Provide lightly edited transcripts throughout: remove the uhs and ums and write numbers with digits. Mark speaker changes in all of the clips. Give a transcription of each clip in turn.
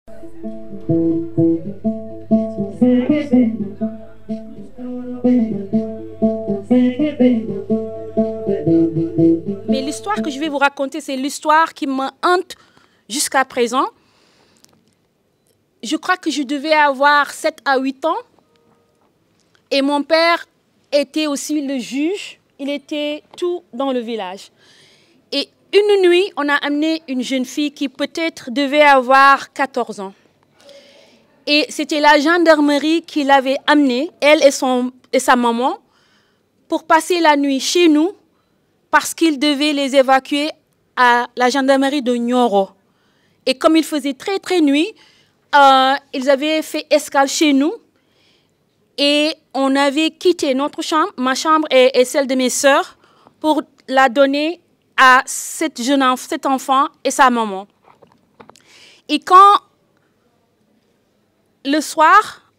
Speaker 1: Mais l'histoire que je vais vous raconter, c'est l'histoire qui me hante jusqu'à présent. Je crois que je devais avoir 7 à 8 ans. Et mon père était aussi le juge. Il était tout dans le village. Et une nuit, on a amené une jeune fille qui peut-être devait avoir 14 ans. Et c'était la gendarmerie qui l'avait amenée, elle et sa maman, pour passer la nuit chez nous parce qu'ils devaient les évacuer à la gendarmerie de Nioro. Et comme il faisait très, très nuit, ils avaient fait escale chez nous et on avait quitté notre chambre, ma chambre et celle de mes sœurs, pour la donner à cet enfant et sa maman. Et quand le soir,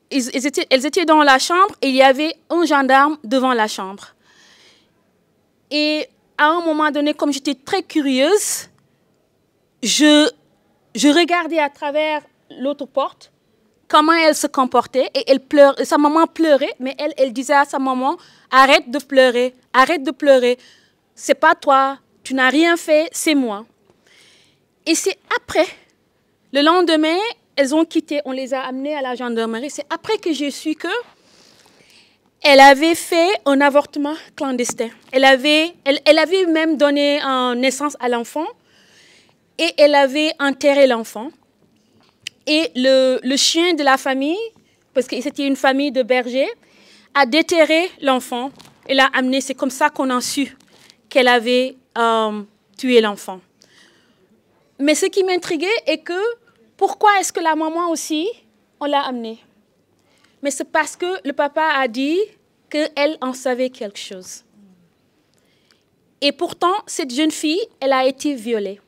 Speaker 1: elles étaient dans la chambre et il y avait un gendarme devant la chambre. Et à un moment donné, comme j'étais très curieuse, je regardais à travers l'autre porte comment elle se comportait et elle pleurait. Sa maman pleurait, mais elle disait à sa maman, arrête de pleurer, arrête de pleurer. C'est pas toi, tu n'as rien fait, c'est moi. Et c'est après, le lendemain, elles ont quitté, on les a amenées à la gendarmerie. C'est après que j'ai su que elle avait fait un avortement clandestin. Elle avait même donné naissance à l'enfant et elle avait enterré l'enfant. Et le chien de la famille, parce que c'était une famille de bergers, a déterré l'enfant et l'a amené. C'est comme ça qu'on a su qu'elle avait tué l'enfant. Mais ce qui m'intriguait est que pourquoi est-ce que la maman aussi, on l'a amenée? Mais c'est parce que le papa a dit qu'elle en savait quelque chose. Et pourtant, cette jeune fille, elle a été violée.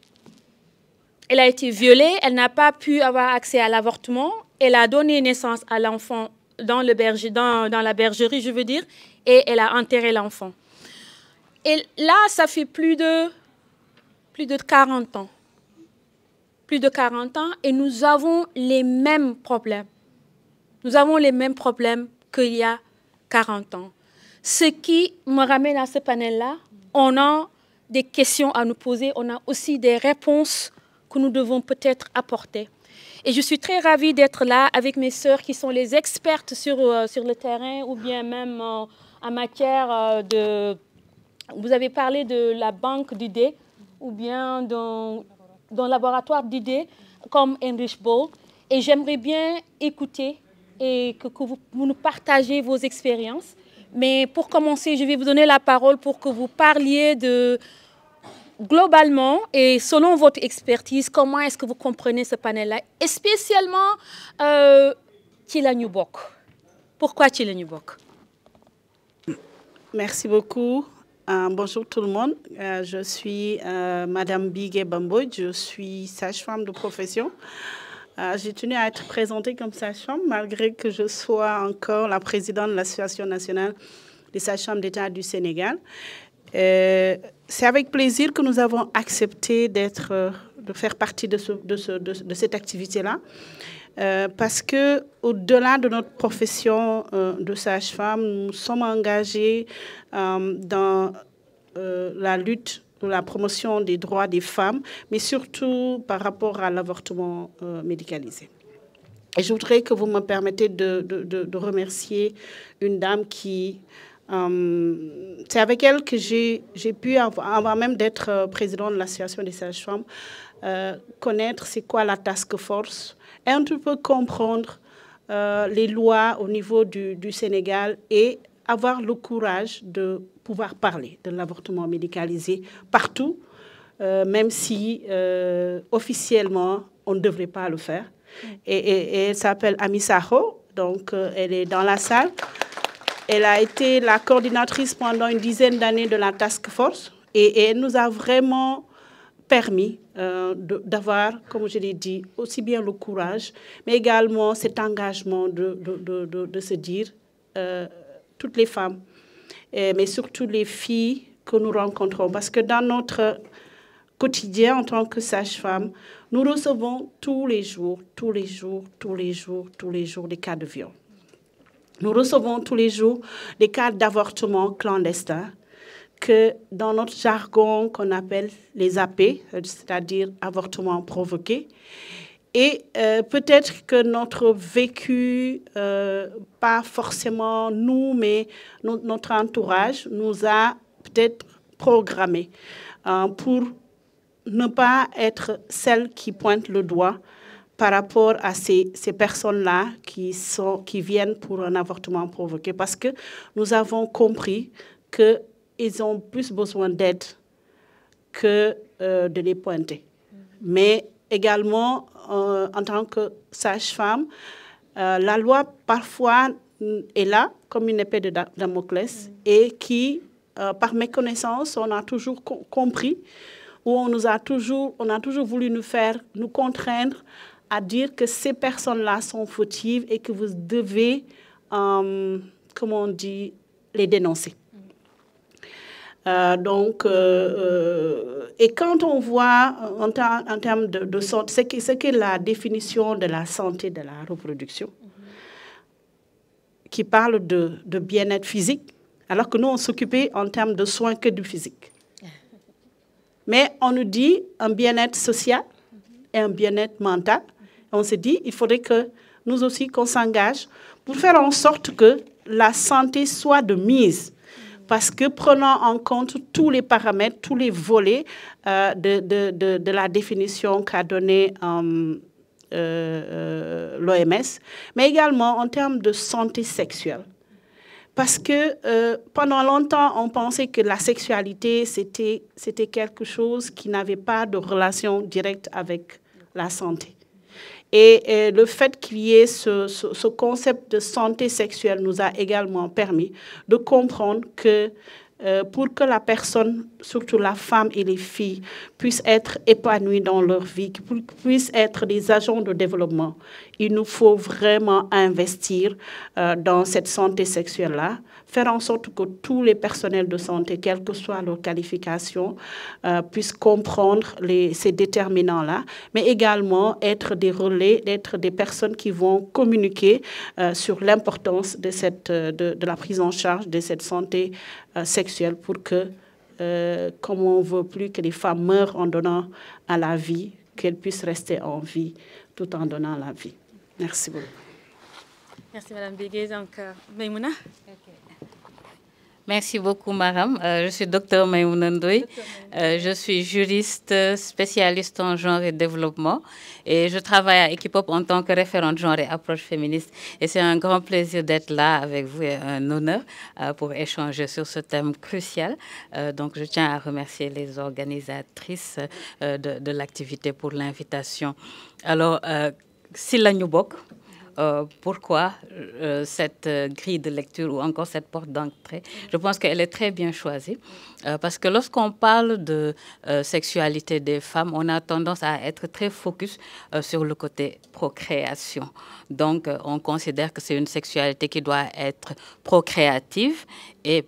Speaker 1: Elle a été violée, elle n'a pas pu avoir accès à l'avortement. Elle a donné naissance à l'enfant dans la bergerie, je veux dire, et elle a enterré l'enfant. Et là, ça fait plus de 40 ans. Plus de 40 ans, et nous avons les mêmes problèmes. Nous avons les mêmes problèmes qu'il y a 40 ans. Ce qui me ramène à ce panel-là, on a des questions à nous poser, on a aussi des réponses que nous devons peut-être apporter. Et je suis très ravie d'être là avec mes sœurs qui sont les expertes sur le terrain ou bien même en matière de... Vous avez parlé de la banque d'idées ou bien d'un laboratoire d'idées comme Enrich Bowl. Et j'aimerais bien écouter et que vous nous partagez vos expériences. Mais pour commencer, je vais vous donner la parole pour que vous parliez de, globalement et selon votre expertise, comment est-ce que vous comprenez ce panel-là, et spécialement Thila Ñu Bokk. Pourquoi Thila Ñu Bokk?
Speaker 2: Merci beaucoup. Bonjour tout le monde. Je suis Madame Bigué Bamboy, je suis sage-femme de profession. J'ai tenu à être présentée comme sage-femme, malgré que je sois encore la présidente de l'Association nationale des sages-femmes d'État du Sénégal. C'est avec plaisir que nous avons accepté de faire partie de cette activité-là. Parce qu'au-delà de notre profession de sage-femme, nous sommes engagés dans la lutte pour la promotion des droits des femmes, mais surtout par rapport à l'avortement médicalisé. Et je voudrais que vous me permettez de remercier une dame qui... c'est avec elle que j'ai pu, avant même d'être présidente de l'Association des sages-femmes, connaître c'est quoi la task force, et un peu comprendre les lois au niveau du Sénégal et avoir le courage de pouvoir parler de l'avortement médicalisé partout, même si officiellement on ne devrait pas le faire. Et elle s'appelle Ami Sakho, donc elle est dans la salle. Elle a été la coordinatrice pendant une dizaine d'années de la task force et elle nous a vraiment permis d'avoir, comme je l'ai dit, aussi bien le courage, mais également cet engagement de se dire toutes les femmes, mais surtout les filles que nous rencontrons. Parce que dans notre quotidien en tant que sage-femme, nous recevons tous les jours des cas de viol. Nous recevons tous les jours des cas d'avortement clandestin que dans notre jargon qu'on appelle les AP, c'est-à-dire avortement provoqué. Et peut-être que notre vécu, pas forcément nous, mais notre entourage nous a peut-être programmés pour ne pas être celle qui pointe le doigt par rapport à ces personnes-là qui viennent pour un avortement provoqué. Parce que nous avons compris qu'ils ont plus besoin d'aide que de les pointer. Mais également, en tant que sage-femme, la loi parfois est là comme une épée de Damoclès et qui, par méconnaissance, on a toujours compris ou on a toujours voulu nous contraindre à dire que ces personnes-là sont fautives et que vous devez, comment on dit, les dénoncer. Et quand on voit en termes de santé, ce qu'est la définition de la santé de la reproduction, qui parle de bien-être physique, alors que nous, on s'occupait en termes de soins que du physique. Mais on nous dit un bien-être social et un bien-être mental. On se dit il faudrait que nous aussi, qu'on s'engage pour faire en sorte que la santé soit de mise. Parce que prenant en compte tous les paramètres, tous les volets de la définition qu'a donnée l'OMS, mais également en termes de santé sexuelle. Parce que pendant longtemps, on pensait que la sexualité, c'était quelque chose qui n'avait pas de relation directe avec la santé. Et le fait qu'il y ait ce concept de santé sexuelle nous a également permis de comprendre que pour que la personne, surtout la femme et les filles, puissent être épanouies dans leur vie, puissent être des agents de développement, il nous faut vraiment investir dans cette santé sexuelle-là, faire en sorte que tous les personnels de santé, quelle que soit leur qualification, puissent comprendre ces déterminants-là, mais également être des relais, être des personnes qui vont communiquer sur l'importance de la prise en charge de cette santé sexuelle pour que, comme on ne veut plus que les femmes meurent en donnant à la vie, qu'elles puissent rester en vie tout en donnant la vie. Merci beaucoup.
Speaker 1: Merci Madame Bigué. Donc, Maïmouna.
Speaker 3: Merci beaucoup, Maram. Je suis docteur Maïmouna Ndoye. Je suis juriste spécialiste en genre et développement. Et je travaille à Equipop en tant que référente genre et approche féministe. Et c'est un grand plaisir d'être là avec vous et un honneur pour échanger sur ce thème crucial. Donc, je tiens à remercier les organisatrices de l'activité pour l'invitation. Alors, Sila Nyoubok, pourquoi cette grille de lecture ou encore cette porte d'entrée? Je pense qu'elle est très bien choisie parce que lorsqu'on parle de sexualité des femmes, on a tendance à être très focus sur le côté procréation. Donc, on considère que c'est une sexualité qui doit être procréative et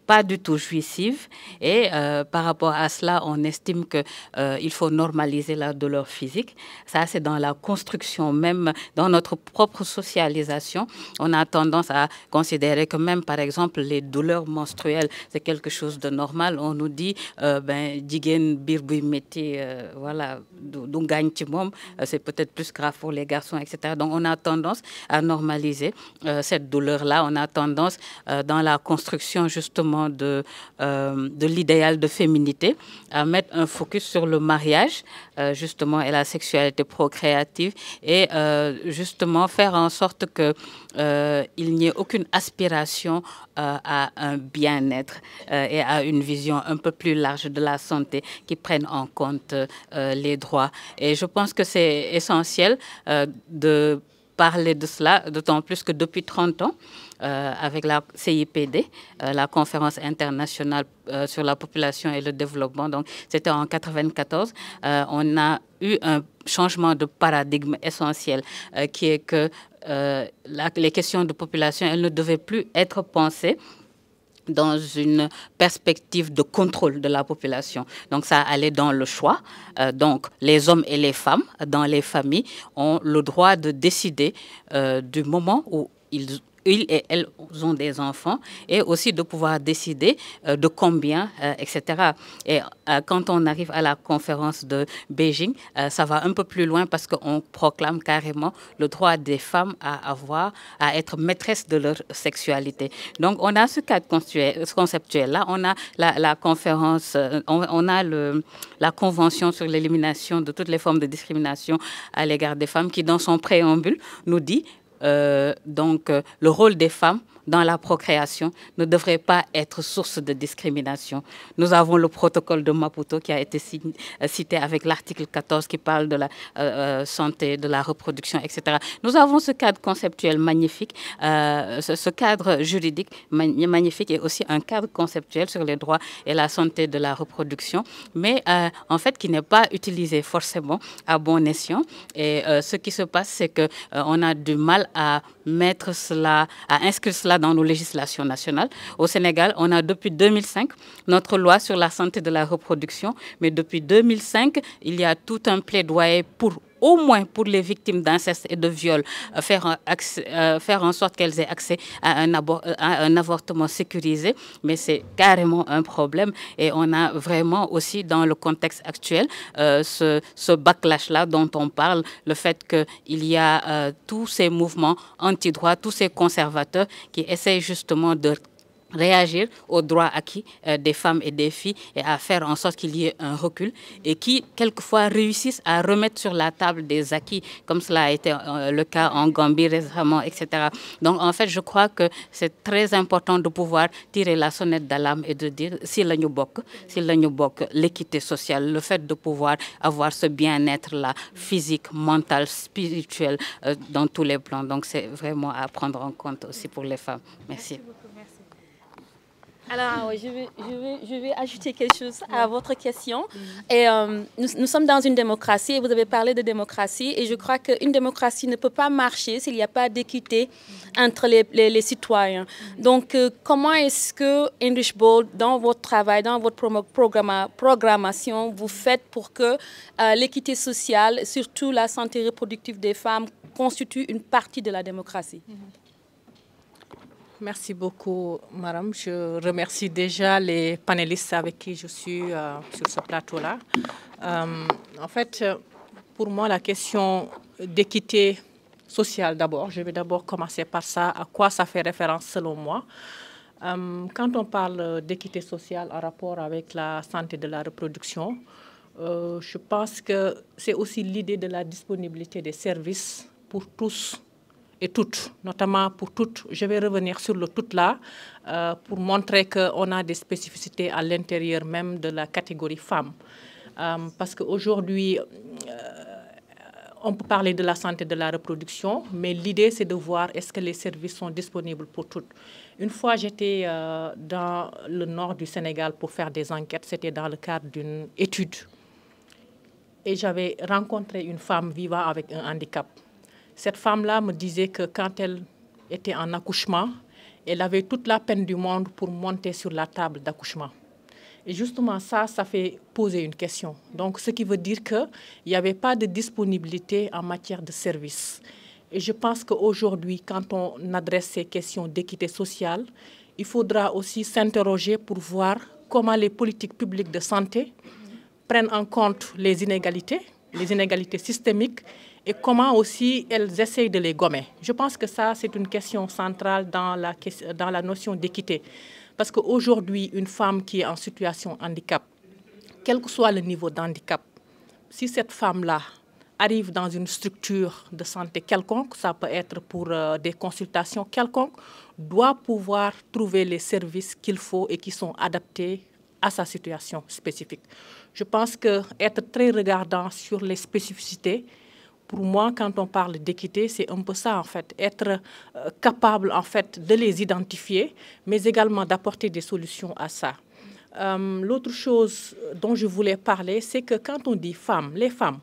Speaker 3: pas du tout jouissive. Et par rapport à cela, on estime qu'il faut normaliser la douleur physique. Ça, c'est dans la construction, même dans notre propre socialisation. On a tendance à considérer que même, par exemple, les douleurs menstruelles, c'est quelque chose de normal. On nous dit, digen birbuy métti, voilà, c'est peut-être plus grave pour les garçons, etc. Donc, on a tendance à normaliser cette douleur-là. On a tendance, dans la construction, justement, de l'idéal de féminité, à mettre un focus sur le mariage, justement, et la sexualité procréative, et justement faire en sorte qu'il n'y ait aucune aspiration à un bien-être et à une vision un peu plus large de la santé qui prenne en compte les droits. Et je pense que c'est essentiel de parler de cela, d'autant plus que depuis 30 ans, avec la CIPD, la conférence internationale sur la population et le développement, donc c'était en 1994, on a eu un changement de paradigme essentiel qui est que les questions de population, elles ne devaient plus être pensées dans une perspective de contrôle de la population. Donc ça allait dans le choix. Donc les hommes et les femmes dans les familles ont le droit de décider du moment où ils et elles ont des enfants, et aussi de pouvoir décider de combien, etc. Et quand on arrive à la conférence de Beijing, ça va un peu plus loin parce qu'on proclame carrément le droit des femmes à être maîtresses de leur sexualité. Donc on a ce cadre conceptuel-là, on a la conférence, on a la Convention sur l'élimination de toutes les formes de discrimination à l'égard des femmes qui, dans son préambule, nous dit le rôle des femmes dans la procréation ne devrait pas être source de discrimination. Nous avons le protocole de Maputo qui a été cité avec l'article 14 qui parle de la santé, de la reproduction, etc. Nous avons ce cadre conceptuel magnifique, ce cadre juridique magnifique et aussi un cadre conceptuel sur les droits et la santé de la reproduction, mais en fait qui n'est pas utilisé forcément à bon escient. Et ce qui se passe, c'est qu'on a du mal à mettre cela, à inscrire cela dans nos législations nationales. Au Sénégal, on a depuis 2005 notre loi sur la santé de la reproduction, mais depuis 2005, il y a tout un plaidoyer pour, au moins pour les victimes d'inceste et de viol, faire en sorte qu'elles aient accès à un avortement sécurisé. Mais c'est carrément un problème et on a vraiment aussi dans le contexte actuel ce backlash-là dont on parle, le fait qu'il y a tous ces mouvements anti-droits, tous ces conservateurs qui essayent justement de réagir aux droits acquis des femmes et des filles et à faire en sorte qu'il y ait un recul et qui, quelquefois, réussissent à remettre sur la table des acquis, comme cela a été le cas en Gambie récemment, etc. Donc, en fait, je crois que c'est très important de pouvoir tirer la sonnette d'alarme et de dire si l'agneau bok, l'équité sociale, le fait de pouvoir avoir ce bien-être-là, physique, mental, spirituel, dans tous les plans. Donc, c'est vraiment à prendre en compte aussi pour les femmes. Merci.
Speaker 1: Alors, je vais ajouter quelque chose à votre question. Et, nous sommes dans une démocratie et vous avez parlé de démocratie et je crois qu'une démocratie ne peut pas marcher s'il n'y a pas d'équité entre les citoyens. Donc, comment est-ce que Enrich Bold, dans votre travail, dans votre programmation, vous faites pour que l'équité sociale, surtout la santé reproductive des femmes, constitue une partie de la démocratie?
Speaker 4: Merci beaucoup, madame. Je remercie déjà les panélistes avec qui je suis sur ce plateau-là. En fait, pour moi, la question d'équité sociale d'abord, je vais d'abord commencer par ça, à quoi ça fait référence selon moi. Quand on parle d'équité sociale en rapport avec la santé de la reproduction, je pense que c'est aussi l'idée de la disponibilité des services pour tous et toutes, notamment pour toutes. Je vais revenir sur le tout là pour montrer qu'on a des spécificités à l'intérieur même de la catégorie femmes. Parce qu'aujourd'hui, on peut parler de la santé de la reproduction, mais l'idée c'est de voir est-ce que les services sont disponibles pour toutes. Une fois j'étais dans le nord du Sénégal pour faire des enquêtes, c'était dans le cadre d'une étude. Et j'avais rencontré une femme vivant avec un handicap. Cette femme-là me disait que quand elle était en accouchement, elle avait toute la peine du monde pour monter sur la table d'accouchement. Et justement, ça fait poser une question. Donc, ce qui veut dire qu'il n'y avait pas de disponibilité en matière de services. Et je pense qu'aujourd'hui, quand on adresse ces questions d'équité sociale, il faudra aussi s'interroger pour voir comment les politiques publiques de santé prennent en compte les inégalités systémiques, et comment aussi elles essayent de les gommer. Je pense que ça, c'est une question centrale dans la notion d'équité. Parce qu'aujourd'hui, une femme qui est en situation de handicap, quel que soit le niveau d'handicap, si cette femme-là arrive dans une structure de santé quelconque, ça peut être pour des consultations quelconques, doit pouvoir trouver les services qu'il faut et qui sont adaptés à sa situation spécifique. Je pense qu'être très regardant sur les spécificités, pour moi, quand on parle d'équité, c'est un peu ça, en fait. Être capable, en fait, de les identifier, mais également d'apporter des solutions à ça. L'autre chose dont je voulais parler, c'est que quand on dit femmes, les femmes,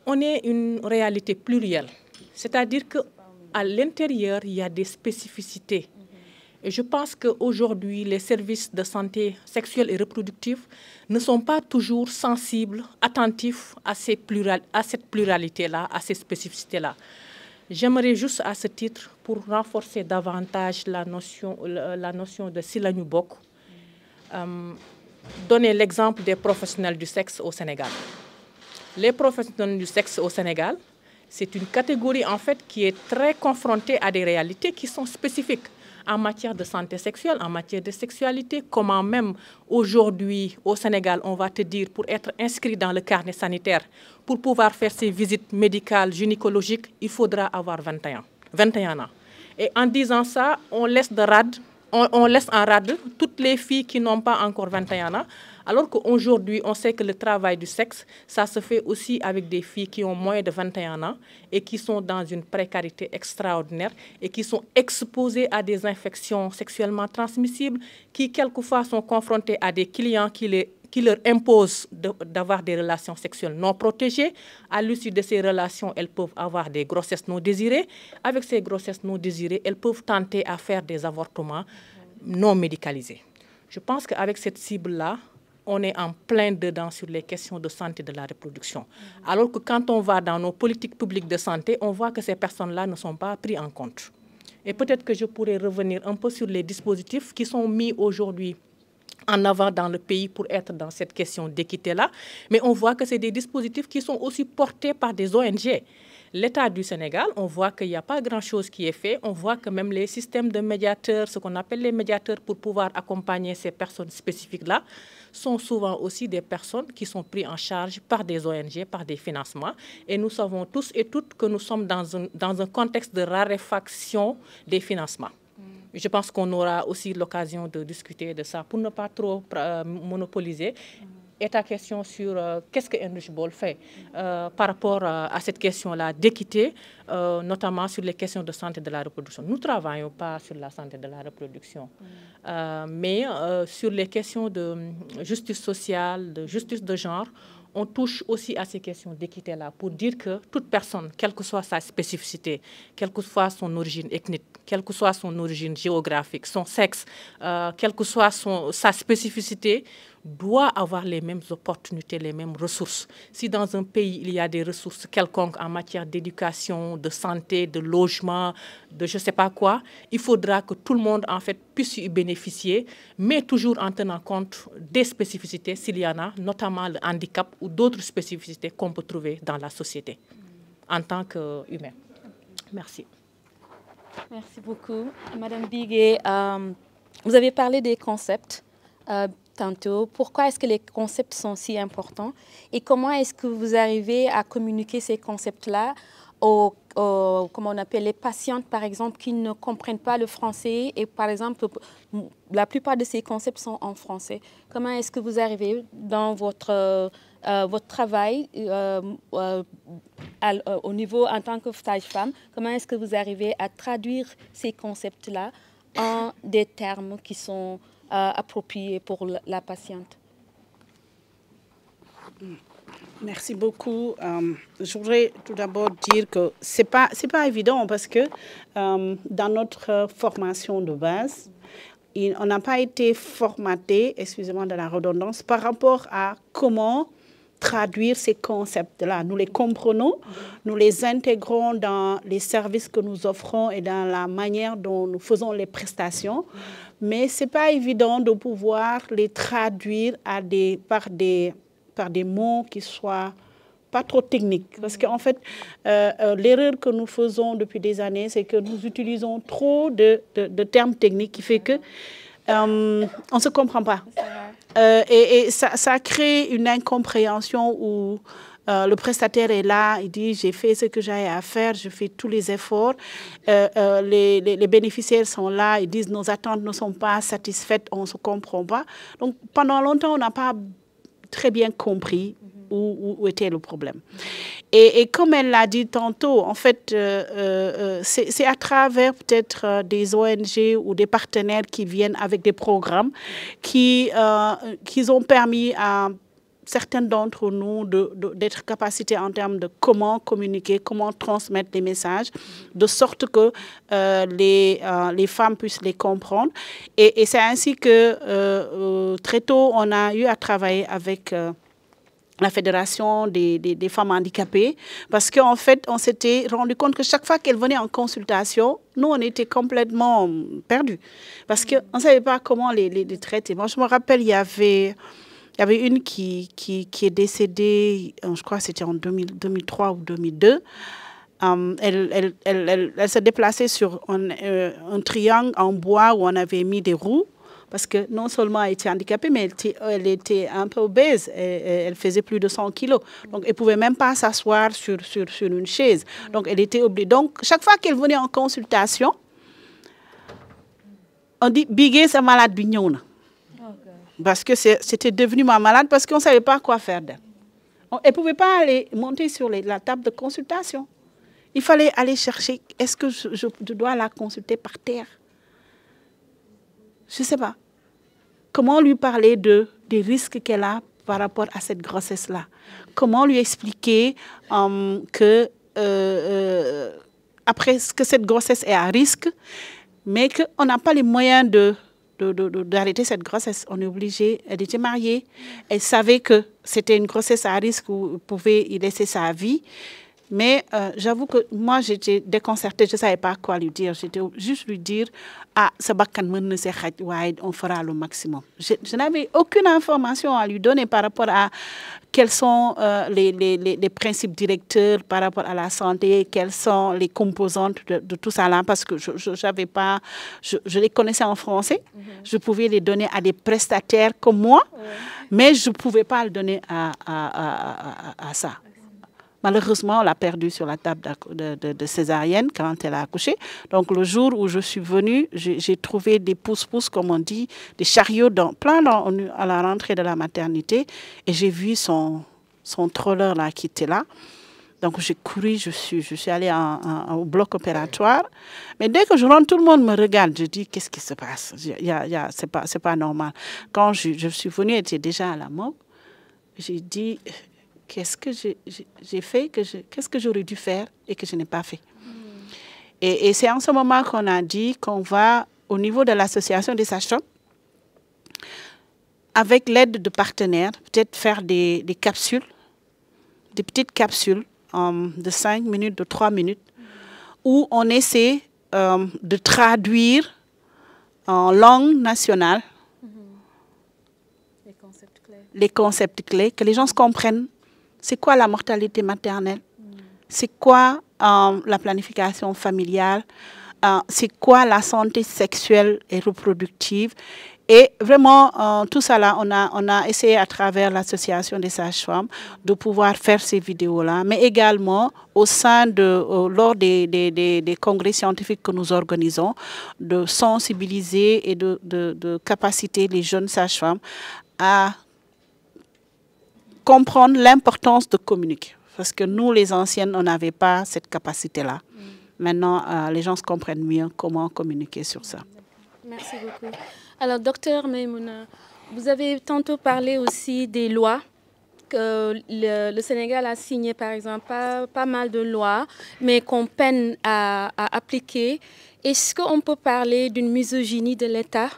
Speaker 4: on est une réalité plurielle. C'est-à-dire qu'à l'intérieur, il y a des spécificités. Et je pense qu'aujourd'hui, les services de santé sexuelle et reproductive ne sont pas toujours sensibles, attentifs à cette pluralité-là, à ces spécificités-là. J'aimerais juste à ce titre, pour renforcer davantage la notion de Silagnou Bok, donner l'exemple des professionnels du sexe au Sénégal. Les professionnels du sexe au Sénégal, c'est une catégorie en fait qui est très confrontée à des réalités qui sont spécifiques en matière de santé sexuelle, en matière de sexualité. Comment même aujourd'hui au Sénégal, on va te dire pour être inscrit dans le carnet sanitaire, pour pouvoir faire ses visites médicales, gynécologiques, il faudra avoir 21 ans. Et en disant ça, on laisse en rade toutes les filles qui n'ont pas encore 21 ans, alors qu'aujourd'hui, on sait que le travail du sexe, ça se fait aussi avec des filles qui ont moins de 21 ans et qui sont dans une précarité extraordinaire et qui sont exposées à des infections sexuellement transmissibles, qui quelquefois sont confrontées à des clients qui leur imposent d'avoir des relations sexuelles non protégées. À l'issue de ces relations, elles peuvent avoir des grossesses non désirées. Avec ces grossesses non désirées, elles peuvent tenter à faire des avortements non médicalisés. Je pense qu'avec cette cible-là, on est en plein dedans sur les questions de santé de la reproduction. Alors que quand on va dans nos politiques publiques de santé, on voit que ces personnes-là ne sont pas prises en compte. Et peut-être que je pourrais revenir un peu sur les dispositifs qui sont mis aujourd'hui en avant dans le pays pour être dans cette question d'équité-là. Mais on voit que c'est des dispositifs qui sont aussi portés par des ONG. L'État du Sénégal, on voit qu'il n'y a pas grand-chose qui est fait. On voit que même les systèmes de médiateurs, ce qu'on appelle les médiateurs pour pouvoir accompagner ces personnes spécifiques-là, sont souvent aussi des personnes qui sont prises en charge par des ONG, par des financements. Et nous savons tous et toutes que nous sommes dans un contexte de raréfaction des financements. Je pense qu'on aura aussi l'occasion de discuter de ça pour ne pas trop monopoliser. Et ta question sur qu'est-ce que Enrich Bol fait par rapport à cette question-là d'équité, notamment sur les questions de santé de la reproduction. Nous ne travaillons pas sur la santé de la reproduction, mais sur les questions de justice sociale, de justice de genre, on touche aussi à ces questions d'équité-là pour dire que toute personne, quelle que soit sa spécificité, quelle que soit son origine ethnique, quelle que soit son origine géographique, son sexe, quelle que soit sa spécificité, doit avoir les mêmes opportunités, les mêmes ressources. Si dans un pays, il y a des ressources quelconques en matière d'éducation, de santé, de logement, de je ne sais pas quoi, il faudra que tout le monde en fait puisse y bénéficier, mais toujours en tenant compte des spécificités s'il y en a, notamment le handicap ou d'autres spécificités qu'on peut trouver dans la société en tant qu'humain. Merci.
Speaker 1: Merci beaucoup. Madame Bigué, vous avez parlé des concepts tantôt. Pourquoi est-ce que les concepts sont si importants et comment est-ce que vous arrivez à communiquer ces concepts-là aux comment on appelle les patientes, par exemple, qui ne comprennent pas le français et, par exemple, la plupart de ces concepts sont en français. Comment est-ce que vous arrivez dans votre travail au niveau en tant que sage-femme, comment est-ce que vous arrivez à traduire ces concepts-là en des termes qui sont appropriés pour la patiente?
Speaker 2: Merci beaucoup. Je voudrais tout d'abord dire que c'est pas évident parce que dans notre formation de base, on n'a pas été formaté, excusez-moi de la redondance, par rapport à comment traduire ces concepts-là. Nous les comprenons, nous les intégrons dans les services que nous offrons et dans la manière dont nous faisons les prestations, mais ce n'est pas évident de pouvoir les traduire par des mots qui soient pas trop techniques. Parce qu'en fait, l'erreur que nous faisons depuis des années, c'est que nous utilisons trop de termes techniques qui fait que on ne se comprend pas. Et ça crée une incompréhension où le prestataire est là, il dit j'ai fait ce que j'ai à faire, je fais tous les efforts. Les bénéficiaires sont là, ils disent nos attentes ne sont pas satisfaites, on ne se comprend pas. Donc pendant longtemps, on n'a pas très bien compris où était le problème. Et comme elle l'a dit tantôt, en fait, c'est à travers peut-être des ONG ou des partenaires qui viennent avec des programmes qui ont permis à certains d'entre nous d'être capacités en termes de comment communiquer, comment transmettre les messages, de sorte que les femmes puissent les comprendre. Et c'est ainsi que très tôt, on a eu à travailler avec la Fédération des femmes handicapées, parce qu'en fait, on s'était rendu compte que chaque fois qu'elles venaient en consultation, nous, on était complètement perdus, parce qu'on ne savait pas comment les traiter. Moi, je me rappelle, il y avait une qui est décédée, je crois que c'était en 2003 ou 2002. Elle se déplaçait sur un triangle en bois où on avait mis des roues, parce que non seulement elle était handicapée, mais elle était un peu obèse. Elle faisait plus de 100 kilos. Donc, elle ne pouvait même pas s'asseoir sur une chaise. Donc, elle était obligée. Donc, chaque fois qu'elle venait en consultation, on dit « Bigué, c'est malade, bignona ». Parce que c'était devenu ma malade, parce qu'on ne savait pas quoi faire d'elle. Elle ne pouvait pas aller monter sur la table de consultation. Il fallait aller chercher, est-ce que je dois la consulter par terre? Je ne sais pas. Comment lui parler des risques qu'elle a par rapport à cette grossesse-là? Comment lui expliquer que cette grossesse est à risque, mais qu'on n'a pas les moyens d'arrêter cette grossesse. On est obligé, elle était mariée, elle savait que c'était une grossesse à risque où elle pouvait y laisser sa vie. Mais j'avoue que moi, j'étais déconcertée, je ne savais pas quoi lui dire. J'étais juste lui dire, ah, on fera le maximum. Je n'avais aucune information à lui donner par rapport à quels sont les principes directeurs par rapport à la santé, quelles sont les composantes de tout ça là, parce que je les connaissais en français. Je pouvais les donner à des prestataires comme moi, mais je ne pouvais pas le donner à ça. Malheureusement, on l'a perdue sur la table de césarienne quand elle a accouché. Donc, le jour où je suis venue, j'ai trouvé des pousse-pousse, comme on dit, des chariots à la rentrée de la maternité. Et j'ai vu son troller là, qui était là. Donc, j'ai couru, je suis allée au bloc opératoire. Mais dès que je rentre, tout le monde me regarde. Je dis, qu'est-ce qui se passe? C'est pas normal. Quand je suis venue, elle était déjà à la morgue. J'ai dit... Qu'est-ce que j'ai fait, qu'est-ce que j'aurais dû faire et que je n'ai pas fait. Et c'est en ce moment qu'on a dit qu'on va, au niveau de l'association des sages-femmes, avec l'aide de partenaires, peut-être faire des capsules, des petites capsules de 5 minutes, de 3 minutes, où on essaie de traduire en langue nationale les concepts clés, que les gens se comprennent. C'est quoi la mortalité maternelle? C'est quoi la planification familiale? C'est quoi la santé sexuelle et reproductive? Et vraiment, tout ça là, on a essayé à travers l'association des sages-femmes de pouvoir faire ces vidéos-là, mais également lors des congrès scientifiques que nous organisons, de sensibiliser et de capaciter les jeunes sages-femmes à comprendre l'importance de communiquer. Parce que nous, les anciennes, on n'avait pas cette capacité-là. Maintenant, les gens se comprennent mieux comment communiquer sur ça.
Speaker 1: Merci beaucoup. Alors, docteur Maïmouna, vous avez tantôt parlé aussi des lois que le Sénégal a signé, par exemple, pas mal de lois, mais qu'on peine à appliquer. Est-ce qu'on peut parler d'une misogynie de l'État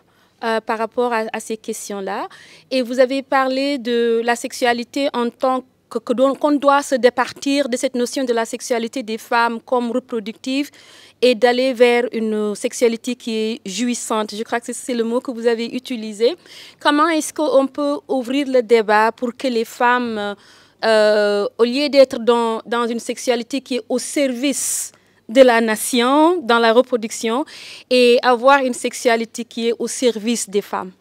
Speaker 1: par rapport à ces questions-là? Et vous avez parlé de la sexualité en tant qu'on doit se départir de cette notion de la sexualité des femmes comme reproductive et d'aller vers une sexualité qui est jouissante. Je crois que c'est le mot que vous avez utilisé. Comment est-ce qu'on peut ouvrir le débat pour que les femmes, au lieu d'être dans une sexualité qui est au service de la nation, dans la reproduction, et avoir une sexualité qui est au service des femmes?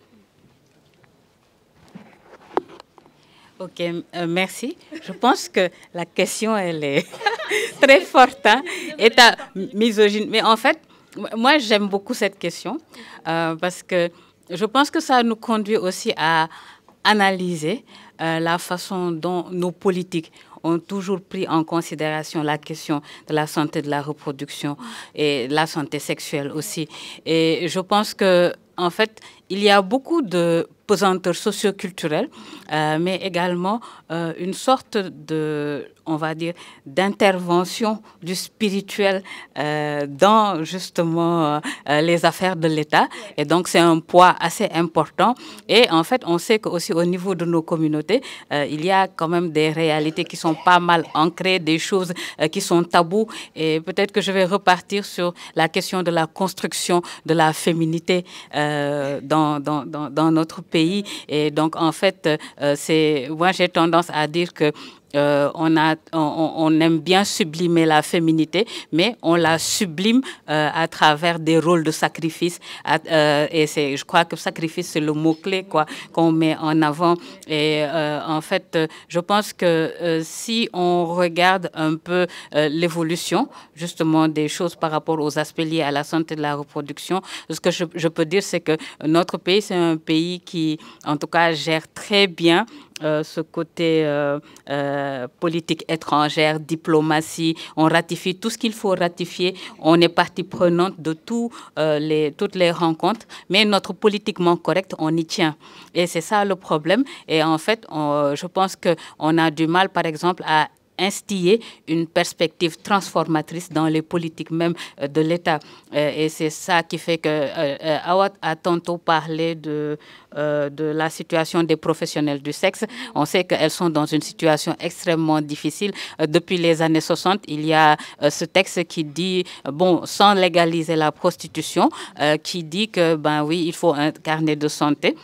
Speaker 3: Ok, merci. Je pense que la question, elle est très forte, hein, état misogyne. Mais en fait, moi, j'aime beaucoup cette question parce que je pense que ça nous conduit aussi à analyser la façon dont nos politiques ont toujours pris en considération la question de la santé de la reproduction et la santé sexuelle aussi. Et je pense que, en fait, il y a beaucoup de pesanteur socio-culturelle, mais également une sorte de, on va dire, d'intervention du spirituel dans justement les affaires de l'État. Et donc, c'est un poids assez important. Et en fait, on sait qu'aussi au niveau de nos communautés, il y a quand même des réalités qui sont pas mal ancrées, des choses qui sont tabous. Et peut-être que je vais repartir sur la question de la construction de la féminité dans notre pays. Et donc, en fait, moi, j'ai tendance à dire que on aime bien sublimer la féminité, mais on la sublime à travers des rôles de sacrifice. Et je crois que sacrifice, c'est le mot-clé qu'on met en avant. Et en fait, je pense que si on regarde un peu l'évolution, justement, des choses par rapport aux aspects liés à la santé de la reproduction, ce que je peux dire, c'est que notre pays, c'est un pays qui, en tout cas, gère très bien ce côté politique étrangère, diplomatie. On ratifie tout ce qu'il faut ratifier. On est partie prenante de toutes les rencontres. Mais notre politiquement correct, on y tient. Et c'est ça le problème. Et en fait, je pense qu'on a du mal, par exemple, à instiller une perspective transformatrice dans les politiques même de l'État. Et c'est ça qui fait que Awad a tantôt parlé de la situation des professionnels du sexe. On sait qu'elles sont dans une situation extrêmement difficile. Depuis les années 60, il y a ce texte qui dit, bon, sans légaliser la prostitution, qui dit que, ben oui, il faut un carnet de santé.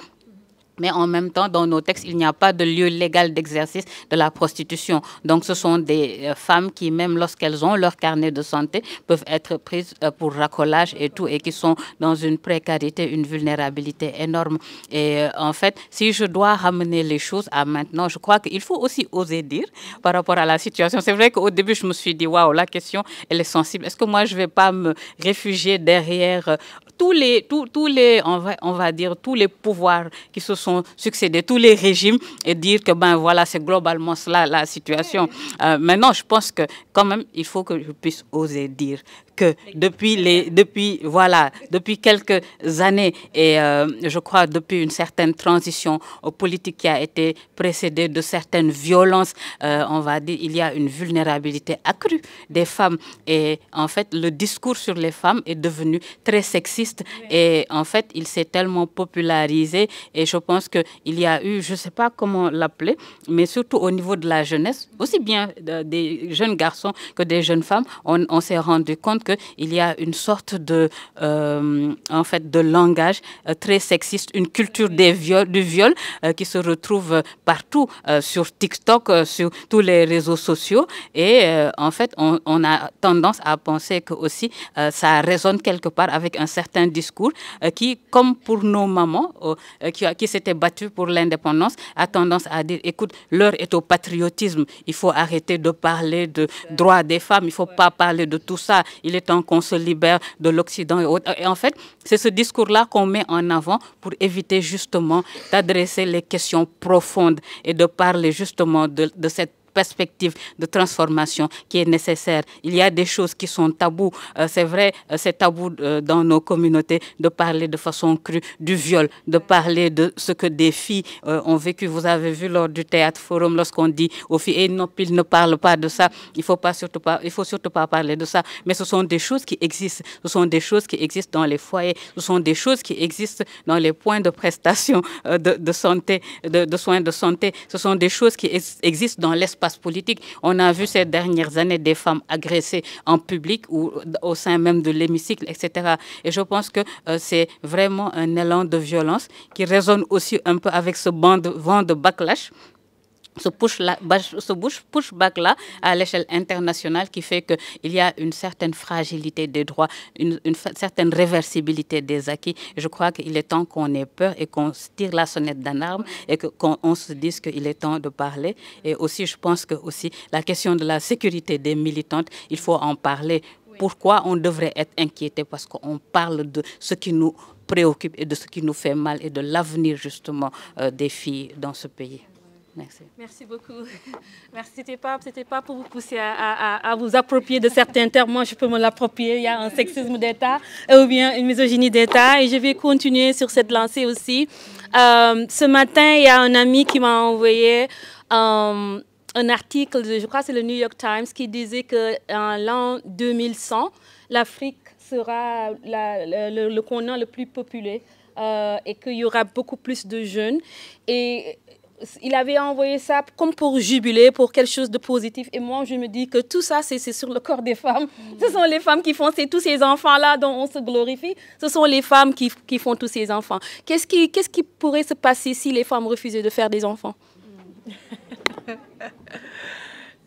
Speaker 3: Mais en même temps, dans nos textes, il n'y a pas de lieu légal d'exercice de la prostitution. Donc, ce sont des femmes qui, même lorsqu'elles ont leur carnet de santé, peuvent être prises pour racolage et tout, et qui sont dans une précarité, une vulnérabilité énorme. Et en fait, si je dois ramener les choses à maintenant, je crois qu'il faut aussi oser dire par rapport à la situation. C'est vrai qu'au début, je me suis dit, waouh, la question, elle est sensible. Est-ce que moi, je ne vais pas me réfugier derrière tous les, on va dire, tous les pouvoirs qui se sont succédés, tous les régimes, et dire que, ben voilà, c'est globalement cela la situation. Maintenant, je pense que quand même, il faut que je puisse oser dire que depuis quelques années, et je crois depuis une certaine transition politique qui a été précédée de certaines violences, on va dire, il y a une vulnérabilité accrue des femmes. Et en fait, le discours sur les femmes est devenu très sexiste. Et en fait, il s'est tellement popularisé. Et je pense qu'il y a eu, je ne sais pas comment l'appeler, mais surtout au niveau de la jeunesse, aussi bien des jeunes garçons que des jeunes femmes, on s'est rendu compte qu'il y a une sorte de, en fait, de langage très sexiste, une culture du viol qui se retrouve partout, sur TikTok, sur tous les réseaux sociaux. Et en fait, on a tendance à penser que aussi ça résonne quelque part avec un certain discours qui, comme pour nos mamans qui s'étaient battues pour l'indépendance, a tendance à dire, écoute, l'heure est au patriotisme, il faut arrêter de parler de droits des femmes, il ne faut pas parler de tout ça, il est temps qu'on se libère de l'Occident et autres. Et en fait, c'est ce discours-là qu'on met en avant pour éviter justement d'adresser les questions profondes et de parler justement de cette perspective de transformation qui est nécessaire. Il y a des choses qui sont tabous. C'est vrai, c'est tabou dans nos communautés de parler de façon crue du viol, de parler de ce que des filles ont vécu. Vous avez vu lors du Théâtre Forum, lorsqu'on dit aux filles, eh, non, ils ne parlent pas de ça, il faut surtout pas parler de ça. Mais ce sont des choses qui existent. Ce sont des choses qui existent dans les foyers. Ce sont des choses qui existent dans les points de prestation de santé, de soins de santé. Ce sont des choses qui existent dans l'espace politique. On a vu ces dernières années des femmes agressées en public ou au sein même de l'hémicycle, etc. Et je pense que c'est vraiment un élan de violence qui résonne aussi un peu avec ce vent de backlash, ce pushback-là à l'échelle internationale qui fait qu'il y a une certaine fragilité des droits, une certaine réversibilité des acquis. Et je crois qu'il est temps qu'on ait peur et qu'on tire la sonnette d'alarme et qu'on se dise qu'il est temps de parler. Et aussi, je pense que aussi, la question de la sécurité des militantes, il faut en parler. Pourquoi on devrait être inquiété? Parce qu'on parle de ce qui nous préoccupe et de ce qui nous fait mal et de l'avenir justement des filles dans ce pays. Merci.
Speaker 1: Merci beaucoup. Merci. C'était pas pour vous pousser à vous approprier de certains termes. Moi, je peux me l'approprier. Il y a un sexisme d'État ou bien une misogynie d'État. Et je vais continuer sur cette lancée aussi. Ce matin, il y a un ami qui m'a envoyé un article, je crois que c'est le New York Times, qui disait qu'en l'an 2100, l'Afrique sera le continent le plus peuplé et qu'il y aura beaucoup plus de jeunes. Et il avait envoyé ça comme pour jubiler, pour quelque chose de positif. Et moi, je me dis que tout ça, c'est sur le corps des femmes. Ce sont les femmes qui font tous ces enfants-là dont on se glorifie. Ce sont les femmes qui font tous ces enfants. Qu'est-ce qui pourrait se passer si les femmes refusaient de faire des enfants?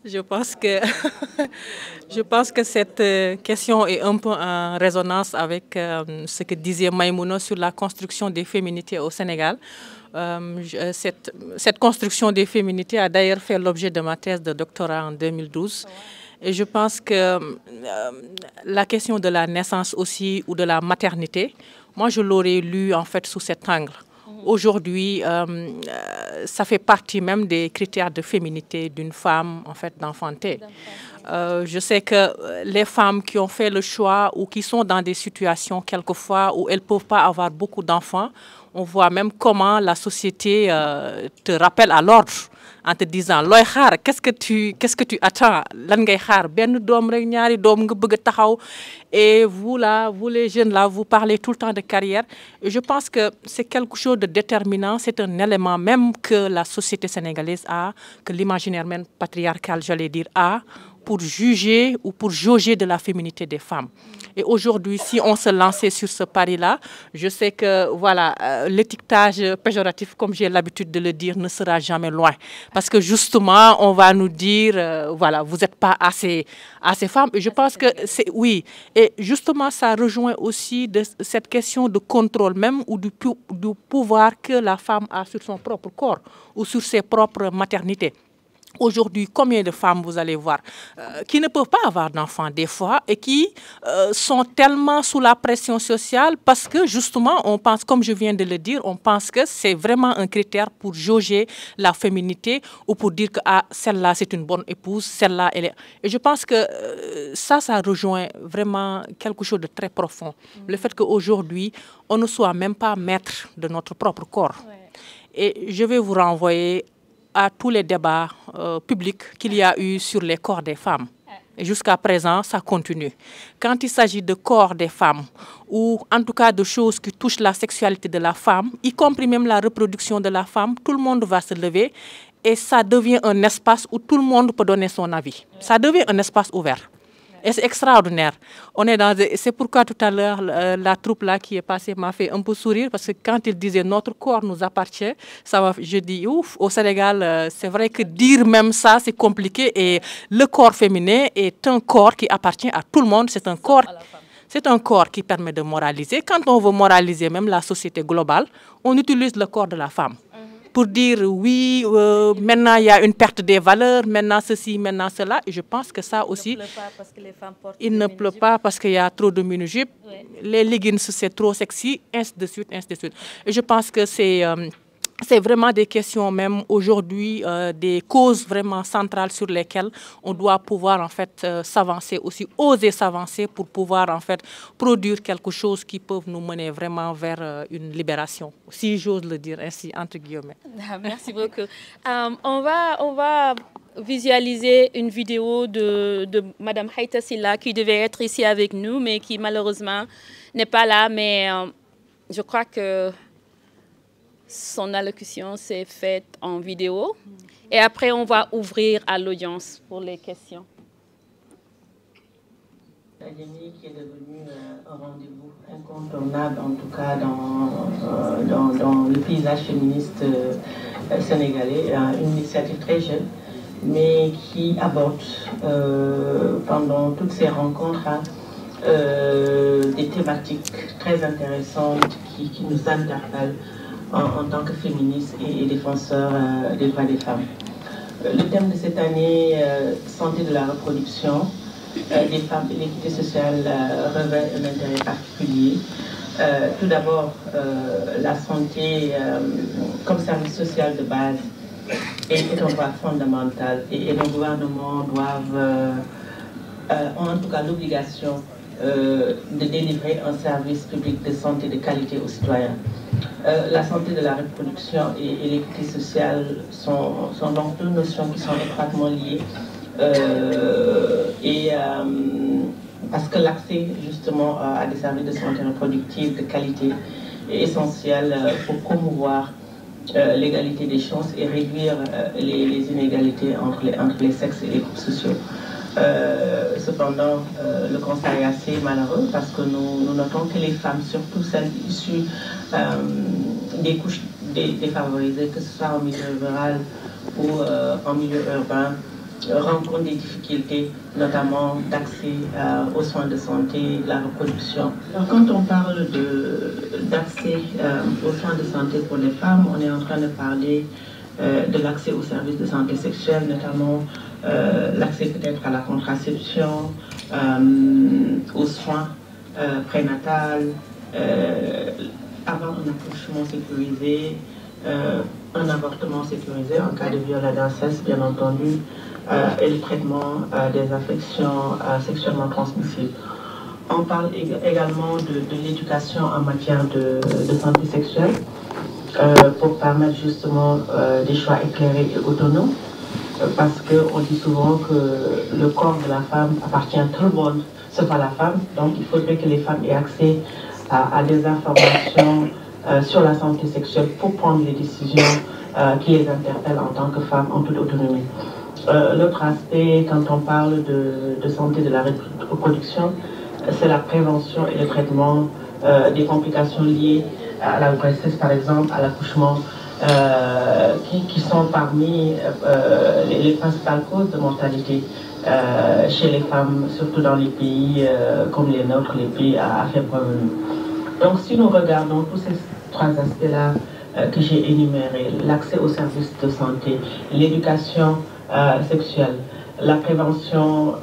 Speaker 4: Je pense que cette question est un peu en résonance avec ce que disait Maïmouna sur la construction des féminités au Sénégal. Cette construction des féminités a d'ailleurs fait l'objet de ma thèse de doctorat en 2012. Et je pense que la question de la naissance aussi ou de la maternité, moi je l'aurais lu en fait sous cet angle. Aujourd'hui, ça fait partie même des critères de féminité d'une femme, en fait, d'enfanter. Je sais que les femmes qui ont fait le choix ou qui sont dans des situations quelquefois où elles ne peuvent pas avoir beaucoup d'enfants, on voit même comment la société te rappelle à l'ordre en te disant looy xaar qu'est-ce que tu attends lan ngay xaar benn doom rek ñaari doom nga bëgg taxaw. Et vous là, vous les jeunes là, vous parlez tout le temps de carrière. Et je pense que c'est quelque chose de déterminant, c'est un élément même que la société sénégalaise a, que l'imaginaire même patriarcal, j'allais dire, a, pour juger ou pour jauger de la féminité des femmes. Et aujourd'hui, si on se lançait sur ce pari-là, je sais que voilà, l'étiquetage péjoratif, comme j'ai l'habitude de le dire, ne sera jamais loin. Parce que justement, on va nous dire, voilà, vous n'êtes pas assez femmes. Et je pense que c'est, oui. Et justement, ça rejoint aussi cette question de contrôle même ou du pouvoir que la femme a sur son propre corps ou sur ses propres maternités. Aujourd'hui, combien de femmes vous allez voir qui ne peuvent pas avoir d'enfants des fois et qui sont tellement sous la pression sociale parce que justement, on pense, comme je viens de le dire, on pense que c'est vraiment un critère pour jauger la féminité ou pour dire que ah, celle-là c'est une bonne épouse, celle-là elle est... Et je pense que ça rejoint vraiment quelque chose de très profond. Le fait qu'aujourd'hui, on ne soit même pas maître de notre propre corps. Ouais. Et je vais vous renvoyer à tous les débats publics qu'il y a eu sur les corps des femmes. Et jusqu'à présent, ça continue. Quand il s'agit de corps des femmes, ou en tout cas de choses qui touchent la sexualité de la femme, y compris même la reproduction de la femme, tout le monde va se lever et ça devient un espace où tout le monde peut donner son avis. Ça devient un espace ouvert. Et c'est extraordinaire. C'est pourquoi tout à l'heure, la troupe là qui est passée m'a fait un peu sourire parce que quand il disait notre corps nous appartient, je dis ouf, au Sénégal, c'est vrai que dire même ça, c'est compliqué. Et le corps féminin est un corps qui appartient à tout le monde. C'est un corps qui permet de moraliser. Quand on veut moraliser même la société globale, on utilise le corps de la femme. Pour dire oui, maintenant il y a une perte des valeurs, maintenant ceci, maintenant cela. Et je pense que ça aussi, il ne pleut pas parce qu'il y a trop de mini-jupes, les leggings c'est trop sexy, ainsi de suite, ainsi de suite. Et je pense que c'est vraiment des questions même aujourd'hui, des causes vraiment centrales sur lesquelles on doit pouvoir en fait s'avancer aussi, oser s'avancer pour pouvoir en fait produire quelque chose qui peut nous mener vraiment vers une libération, si j'ose le dire ainsi entre guillemets.
Speaker 1: Merci beaucoup. On va visualiser une vidéo de Madame Haïta Sylla qui devait être ici avec nous, mais qui malheureusement n'est pas là. Mais je crois que son allocution s'est faite en vidéo. Et après, on va ouvrir à l'audience pour les questions.
Speaker 5: Qui est devenu un rendez-vous incontournable, en tout cas dans le paysage féministe sénégalais. Une initiative très jeune, mais qui aborde pendant toutes ces rencontres des thématiques très intéressantes qui nous interpellent en tant que féministes et défenseurs des droits des femmes. Le thème de cette année, santé de la reproduction des femmes et l'équité sociale, revêt un intérêt particulier. Tout d'abord, la santé comme service social de base est un droit fondamental et nos gouvernements doivent, ont en tout cas l'obligation de délivrer un service public de santé de qualité aux citoyens. La santé de la reproduction et l'équité sociale sont donc deux notions qui sont étroitement liées parce que l'accès justement à des services de santé reproductive de qualité est essentiel pour promouvoir l'égalité des chances et réduire les inégalités entre les sexes et les groupes sociaux. Cependant, le constat est assez malheureux parce que nous notons que les femmes, surtout celles issues des couches défavorisées, que ce soit en milieu rural ou en milieu urbain, rencontrent des difficultés, notamment d'accès aux soins de santé, de la reproduction. Alors, quand on parle d'accès aux soins de santé pour les femmes, on est en train de parler de l'accès aux services de santé sexuelle, notamment l'accès peut-être à la contraception, aux soins prénatals, avoir un accouchement sécurisé, un avortement sécurisé en cas de viol et d'inceste, bien entendu, et le traitement des infections sexuellement transmissibles. On parle également de l'éducation en matière de santé sexuelle pour permettre justement des choix éclairés et autonomes, parce qu'on dit souvent que le corps de la femme appartient à tout le monde, sauf à la femme, donc il faudrait que les femmes aient accès à des informations sur la santé sexuelle pour prendre les décisions qui les interpellent en tant que femmes en toute autonomie. L'autre aspect, quand on parle de santé de la reproduction, c'est la prévention et le traitement des complications liées à la grossesse, par exemple, à l'accouchement, qui sont parmi les principales causes de mortalité chez les femmes, surtout dans les pays comme les nôtres, les pays à faible revenu. Donc si nous regardons tous ces trois aspects-là que j'ai énumérés, l'accès aux services de santé, l'éducation sexuelle, la prévention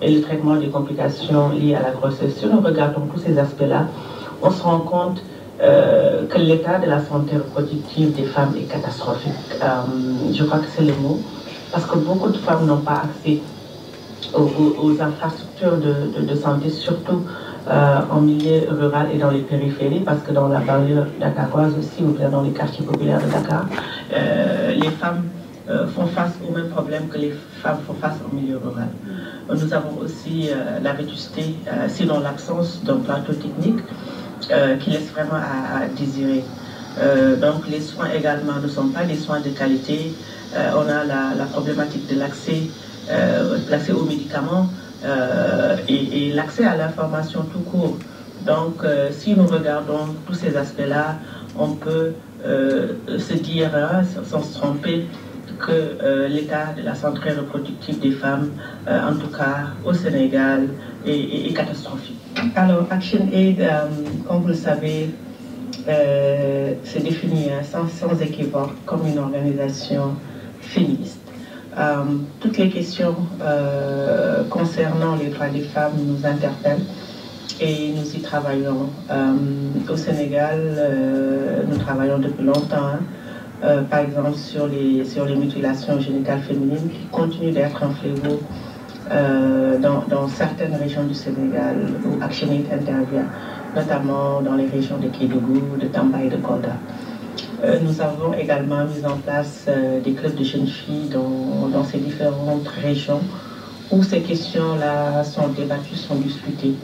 Speaker 5: et le traitement des complications liées à la grossesse, si nous regardons tous ces aspects-là, on se rend compte que l'état de la santé reproductive des femmes est catastrophique. Je crois que c'est le mot, parce que beaucoup de femmes n'ont pas accès aux infrastructures de santé, surtout en milieu rural et dans les périphéries, parce que dans la banlieue dakaroise aussi, ou bien dans les quartiers populaires de Dakar, les femmes font face au même problème que les femmes font face en milieu rural. Nous avons aussi la vétusté, sinon l'absence d'un plateau technique qui laisse vraiment à désirer. Donc les soins également ne sont pas des soins de qualité. On a la problématique de l'accès aux médicaments et l'accès à l'information tout court. Donc si nous regardons tous ces aspects-là, on peut se dire, sans se tromper, que l'état de la santé reproductive des femmes, en tout cas au Sénégal, est catastrophique. Alors, ActionAid, comme vous le savez, c'est défini sans équivoque comme une organisation féministe. Toutes les questions concernant les droits des femmes nous interpellent et nous y travaillons. Au Sénégal, nous travaillons depuis longtemps. Par exemple sur les mutilations génitales féminines qui continuent d'être un fléau dans certaines régions du Sénégal où ActionAid intervient, notamment dans les régions de Kédougou, de Tamba et de Kolda. Nous avons également mis en place des clubs de jeunes filles dans ces différentes régions où ces questions-là sont débattues, sont discutées.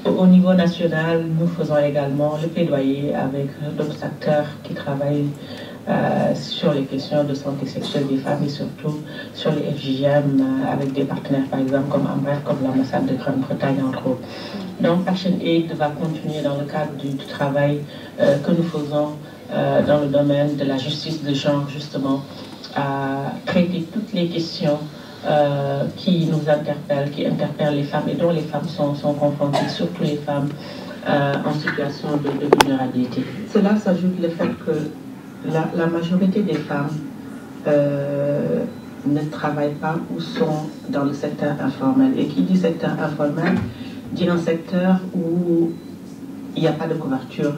Speaker 5: Au niveau national, nous faisons également le plaidoyer avec d'autres acteurs qui travaillent sur les questions de santé sexuelle des femmes et surtout sur les FGM avec des partenaires par exemple comme Ambref, comme l'ambassade de Grande-Bretagne entre autres. Donc ActionAid va continuer dans le cadre du travail que nous faisons dans le domaine de la justice de genre justement à traiter toutes les questions qui nous interpellent, qui interpellent les femmes et dont les femmes sont confrontées, surtout les femmes en situation de vulnérabilité. Cela s'ajoute le fait que la majorité des femmes ne travaillent pas ou sont dans le secteur informel. Et qui dit secteur informel dit un secteur où il n'y a pas de couverture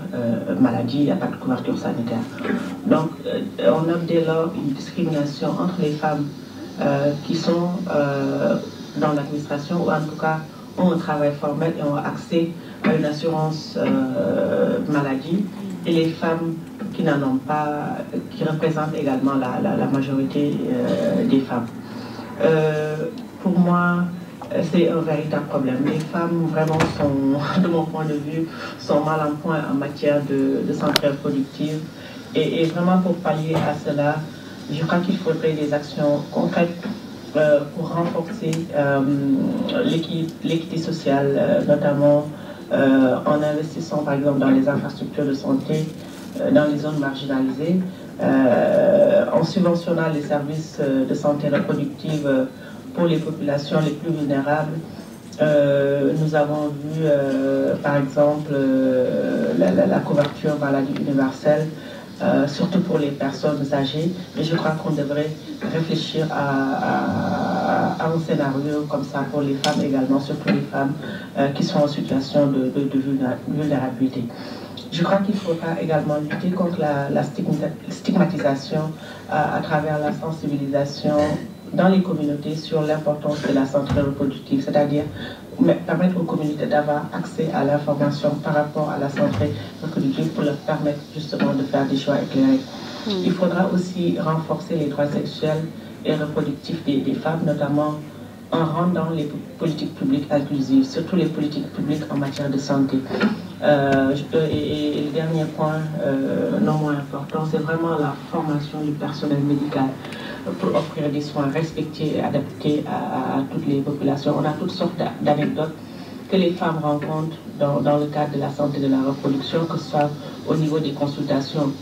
Speaker 5: maladie, il n'y a pas de couverture sanitaire. Donc, on note dès lors une discrimination entre les femmes qui sont dans l'administration, ou en tout cas ont un travail formel et ont accès à une assurance maladie, et les femmes qui n'en ont pas, qui représentent également la majorité des femmes. Pour moi, c'est un véritable problème. Les femmes, vraiment, de mon point de vue, sont mal en point en matière de santé reproductive. Et vraiment, pour pallier à cela, je crois qu'il faudrait des actions concrètes pour renforcer l'équité sociale, notamment en investissant, par exemple, dans les infrastructures de santé, dans les zones marginalisées, en subventionnant les services de santé reproductive pour les populations les plus vulnérables. Nous avons vu, par exemple, la couverture maladie universelle, surtout pour les personnes âgées. Mais je crois qu'on devrait réfléchir à un scénario comme ça pour les femmes également, surtout les femmes qui sont en situation de vulnérabilité. Je crois qu'il faudra également lutter contre la stigmatisation à travers la sensibilisation dans les communautés sur l'importance de la santé reproductive, c'est-à-dire permettre aux communautés d'avoir accès à l'information par rapport à la santé reproductive pour leur permettre justement de faire des choix éclairés. Il faudra aussi renforcer les droits sexuels et reproductifs des femmes, notamment en rendant les politiques publiques inclusives, surtout les politiques publiques en matière de santé. Et le dernier point, non moins important, c'est vraiment la formation du personnel médical pour offrir des soins respectés et adaptés à toutes les populations. On a toutes sortes d'anecdotes que les femmes rencontrent dans le cadre de la santé de la reproduction, que ce soit au niveau des consultations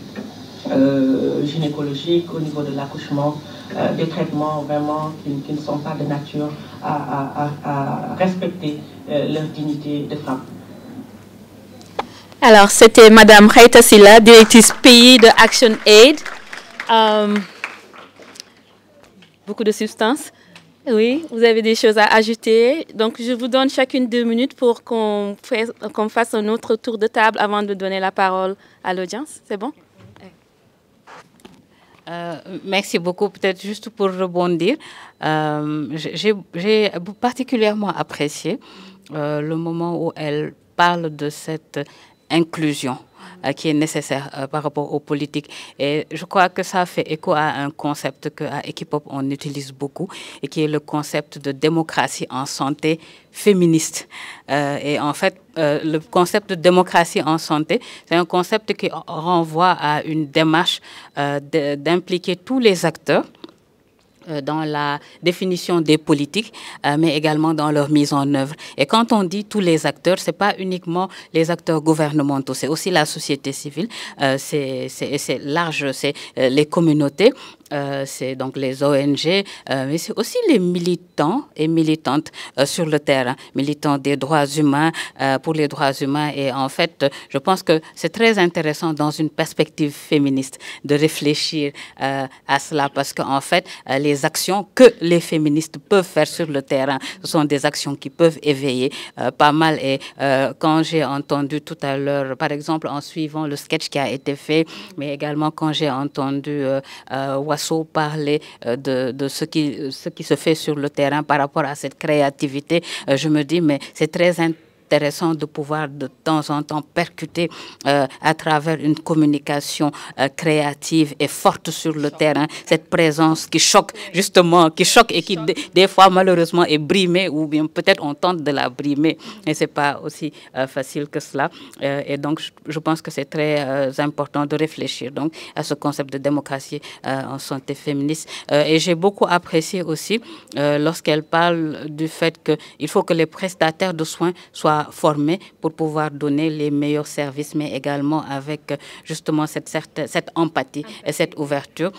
Speaker 5: gynécologiques, au niveau de l'accouchement, des traitements vraiment qui ne sont pas de nature à respecter leur dignité de femme.
Speaker 1: Alors, c'était Madame Reita Silla, directrice pays de Action Aid. Beaucoup de substance. Oui, vous avez des choses à ajouter. Donc, je vous donne chacune 2 minutes pour qu'on fasse un autre tour de table avant de donner la parole à l'audience. C'est bon?
Speaker 3: Merci beaucoup. Peut-être juste pour rebondir, j'ai particulièrement apprécié le moment où elle parle de cette inclusion qui est nécessaire par rapport aux politiques. Et je crois que ça fait écho à un concept qu'à Equipop on utilise beaucoup et qui est le concept de démocratie en santé féministe. Et en fait, le concept de démocratie en santé, c'est un concept qui renvoie à une démarche d'impliquer tous les acteurs dans la définition des politiques, mais également dans leur mise en œuvre. Et quand on dit tous les acteurs, ce n'est pas uniquement les acteurs gouvernementaux, c'est aussi la société civile, c'est large, c'est les communautés, c'est donc les ONG, mais c'est aussi les militants et militantes sur le terrain, militants des droits humains, pour les droits humains. Et en fait, je pense que c'est très intéressant dans une perspective féministe de réfléchir à cela, parce qu'en fait, les actions que les féministes peuvent faire sur le terrain, ce sont des actions qui peuvent éveiller pas mal. Et quand j'ai entendu tout à l'heure, par exemple, en suivant le sketch qui a été fait, mais également quand j'ai entendu parler de ce qui se fait sur le terrain par rapport à cette créativité, je me dis, mais c'est très intéressant de pouvoir de temps en temps percuter à travers une communication créative et forte sur le terrain, cette présence qui choque justement, qui choque et qui des fois malheureusement est brimée, ou bien peut-être on tente de la brimer, et c'est pas aussi facile que cela. Et donc je pense que c'est très important de réfléchir donc à ce concept de démocratie en santé féministe. Et j'ai beaucoup apprécié aussi lorsqu'elle parle du fait qu'il faut que les prestataires de soins soient formés pour pouvoir donner les meilleurs services, mais également avec justement cette empathie et cette ouverture.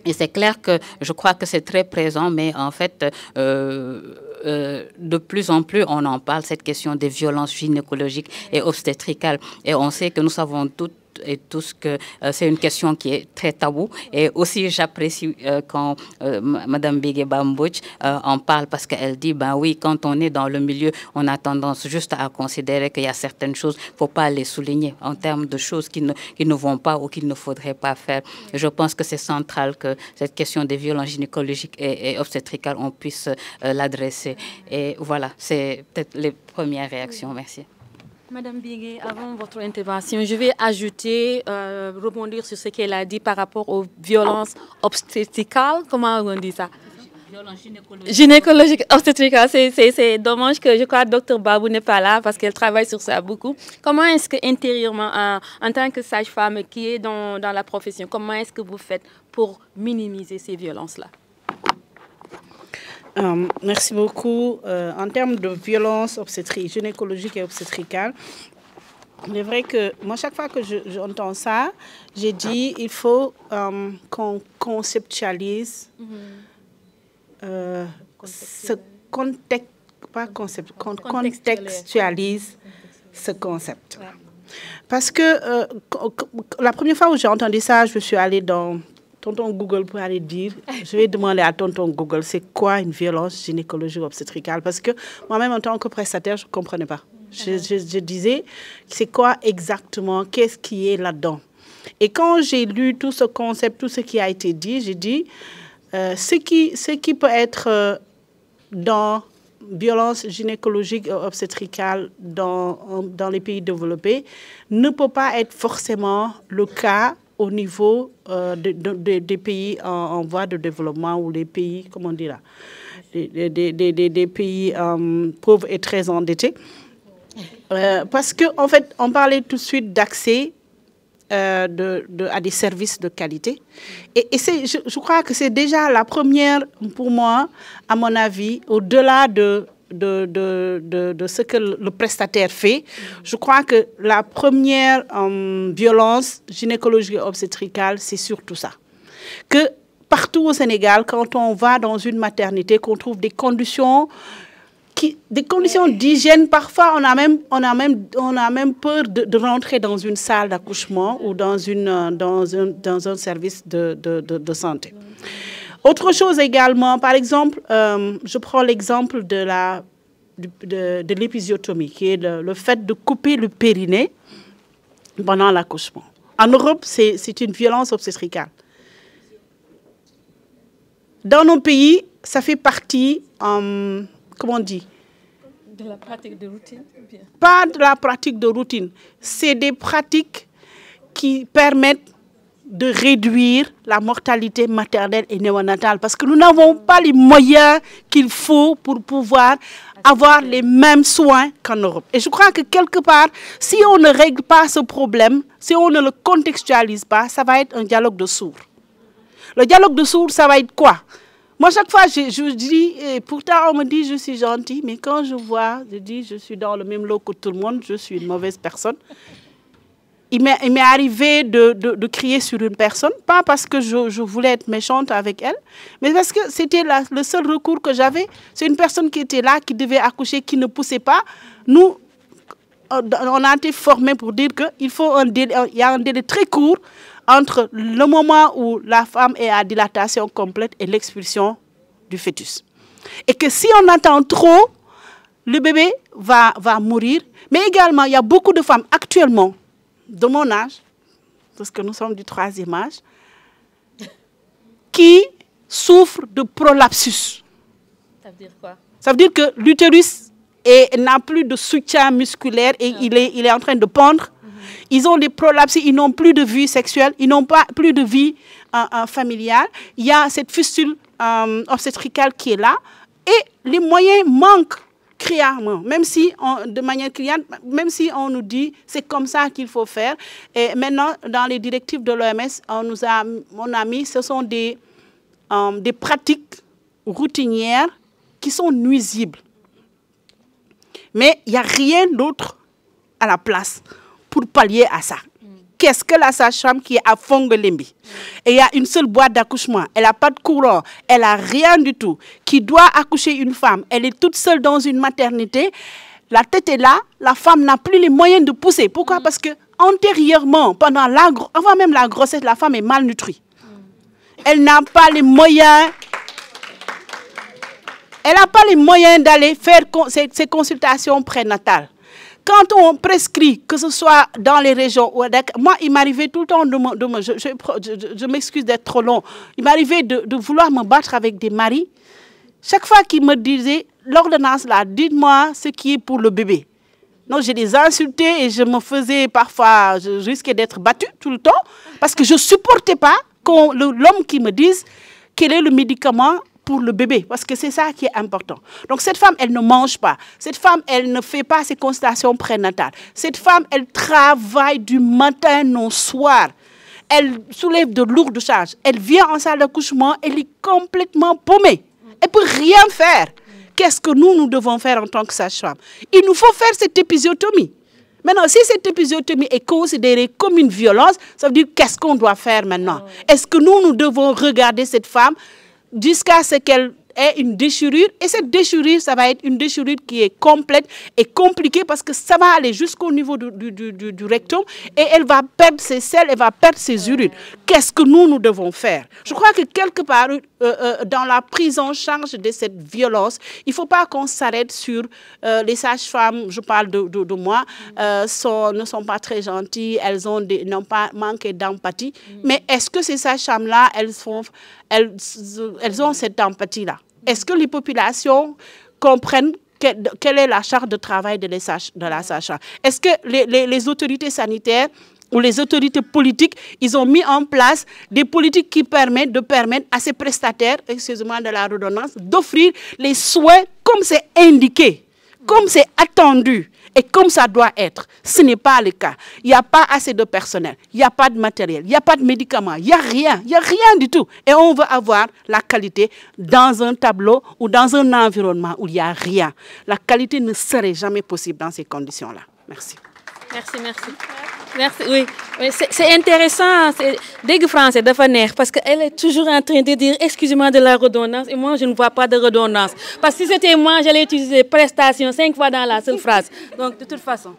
Speaker 3: Et c'est clair que je crois que c'est très présent, mais en fait, de plus en plus, on en parle, cette question des violences gynécologiques et obstétricales. Et on sait que nous savons toutes et tous que c'est une question qui est très tabou. Et aussi, j'apprécie quand Mme Bigué-Bambodj en parle parce qu'elle dit, ben oui, quand on est dans le milieu, on a tendance juste à considérer qu'il y a certaines choses, il ne faut pas les souligner en termes de choses qui ne vont pas ou qu'il ne faudrait pas faire. Je pense que c'est central que cette question des violences gynécologiques et obstétricales, on puisse l'adresser. Et voilà, c'est peut-être les premières réactions. Merci.
Speaker 1: Madame Bigué, avant votre intervention, je vais ajouter, rebondir sur ce qu'elle a dit par rapport aux violences obstétricales. Comment on dit ça? Violences gynécologiques obstétricales. C'est dommage que je crois que Dr Babou n'est pas là parce qu'elle travaille sur ça beaucoup. Comment est-ce que intérieurement, en tant que sage-femme qui est dans la profession, comment est-ce que vous faites pour minimiser ces violences-là?
Speaker 2: Merci beaucoup. En termes de violences gynécologiques et obstétricales, il est vrai que moi, chaque fois que j'entends ça, j'ai dit il faut qu'on conceptualise contextualise ce concept. Parce que la première fois où j'ai entendu ça, je suis allée dans Tonton Google pour aller dire, je vais demander à Tonton Google, c'est quoi une violence gynécologique obstétricale? Parce que moi-même, en tant que prestataire, je ne comprenais pas. Je disais, c'est quoi exactement, qu'est-ce qui est là-dedans? Et quand j'ai lu tout ce concept, tout ce qui a été dit, j'ai dit, ce qui peut être dans violence gynécologique et obstétricale dans les pays développés ne peut pas être forcément le cas au niveau des pays en voie de développement ou les pays, comment dire là, des pays pauvres et très endettés. Parce qu'en fait, on parlait tout de suite d'accès à des services de qualité. Et je crois que c'est déjà la première, pour moi, à mon avis, au-delà de ce que le prestataire fait. Je crois que la première violence gynécologique et obstétricale, c'est surtout ça. Que partout au Sénégal, quand on va dans une maternité, qu'on trouve des conditions d'hygiène, parfois on a même peur de rentrer dans une salle d'accouchement ou dans un service de santé. Autre chose également, par exemple, je prends l'exemple de l'épisiotomie, qui est le fait de couper le périnée pendant l'accouchement. En Europe, c'est une violence obstétricale. Dans nos pays, ça fait partie, comment on dit?
Speaker 1: De la pratique de routine?
Speaker 2: Pas de la pratique de routine. C'est des pratiques qui permettent de réduire la mortalité maternelle et néonatale parce que nous n'avons pas les moyens qu'il faut pour pouvoir avoir les mêmes soins qu'en Europe. Et je crois que quelque part, si on ne règle pas ce problème, si on ne le contextualise pas, ça va être un dialogue de sourds. Le dialogue de sourds, ça va être quoi? Moi, chaque fois, je dis, et pourtant on me dit je suis gentille, mais quand je vois, je dis je suis dans le même lot que tout le monde, je suis une mauvaise personne. Il m'est arrivé de crier sur une personne, pas parce que je voulais être méchante avec elle, mais parce que c'était le seul recours que j'avais. C'est une personne qui était là, qui devait accoucher, qui ne poussait pas. Nous, on a été formés pour dire qu'il y a un délai très court entre le moment où la femme est à dilatation complète et l'expulsion du fœtus. Et que si on attend trop, le bébé va mourir. Mais également, il y a beaucoup de femmes actuellement, de mon âge, parce que nous sommes du 3e âge, qui souffrent de prolapsus.
Speaker 1: Ça veut dire quoi?
Speaker 2: Ça veut dire que l'utérus n'a plus de soutien musculaire et il est en train de pendre. Ils ont des prolapsus, ils n'ont plus de vie sexuelle, ils n'ont plus de vie familiale. Il y a cette fistule obstétricale qui est là et les moyens manquent criarment, même si de manière criante, même si on nous dit c'est comme ça qu'il faut faire. Et maintenant, dans les directives de l'OMS, on a mis, ce sont des pratiques routinières qui sont nuisibles. Mais il n'y a rien d'autre à la place pour pallier à ça. Qu'est-ce que la sage-femme qui est à Fongolembi et il y a une seule boîte d'accouchement, elle n'a pas de courant, elle n'a rien du tout, qui doit accoucher une femme, elle est toute seule dans une maternité, la tête est là, la femme n'a plus les moyens de pousser. Pourquoi? Parce que antérieurement, avant même la grossesse, la femme est malnutrie. Elle n'a pas les moyens. Elle n'a pas les moyens d'aller faire ces consultations prénatales. Quand on prescrit, que ce soit dans les régions, moi, il m'arrivait tout le temps je m'excuse d'être trop long, il m'arrivait de vouloir me battre avec des maris. Chaque fois qu'ils me disaient, l'ordonnance là, dites-moi ce qui est pour le bébé. Non, je les insultais et je me faisais parfois, je risquais d'être battue tout le temps parce que je ne supportais pas l'homme qui me dise quel est le médicament pour le bébé, parce que c'est ça qui est important. Donc cette femme, elle ne mange pas. Cette femme, elle ne fait pas ses consultations prénatales. Cette femme, elle travaille du matin au soir. Elle soulève de lourdes charges. Elle vient en salle d'accouchement, elle est complètement paumée. Elle ne peut rien faire. Qu'est-ce que nous devons faire en tant que sage-femme? Il nous faut faire cette épisiotomie. Maintenant, si cette épisiotomie est considérée comme une violence, ça veut dire qu'est-ce qu'on doit faire maintenant? Est-ce que nous devons regarder cette femme jusqu'à ce qu'elle ait une déchirure? Et cette déchirure, ça va être une déchirure qui est complète et compliquée parce que ça va aller jusqu'au niveau du rectum et elle va perdre ses selles, elle va perdre ses urines. Qu'est-ce que nous devons faire? Je crois que quelque part, dans la prise en charge de cette violence, il ne faut pas qu'on s'arrête sur les sages-femmes, je parle de moi, ne sont pas très gentilles, elles n'ont pas manqué d'empathie. Mais est-ce que ces sages-femmes-là, elles ont cette empathie-là? Est-ce que les populations comprennent quelle est la charge de travail de la sage-femme? Est-ce que les autorités sanitaires ou les autorités politiques, ils ont mis en place des politiques qui permettent à ces prestataires, excusez-moi de la redondance, d'offrir les soins comme c'est indiqué, comme c'est attendu et comme ça doit être? Ce n'est pas le cas. Il n'y a pas assez de personnel, il n'y a pas de matériel, il n'y a pas de médicaments, il n'y a rien du tout. Et on veut avoir la qualité dans un tableau ou dans un environnement où il n'y a rien. La qualité ne serait jamais possible dans ces conditions-là. Merci.
Speaker 1: Merci, oui. C'est intéressant, dès français de Faner, parce qu'elle est toujours en train de dire excusez-moi de la redondance et moi je ne vois pas de redondance. Parce que si c'était moi, j'allais utiliser prestation 5 fois dans la seule phrase. Donc de toute façon.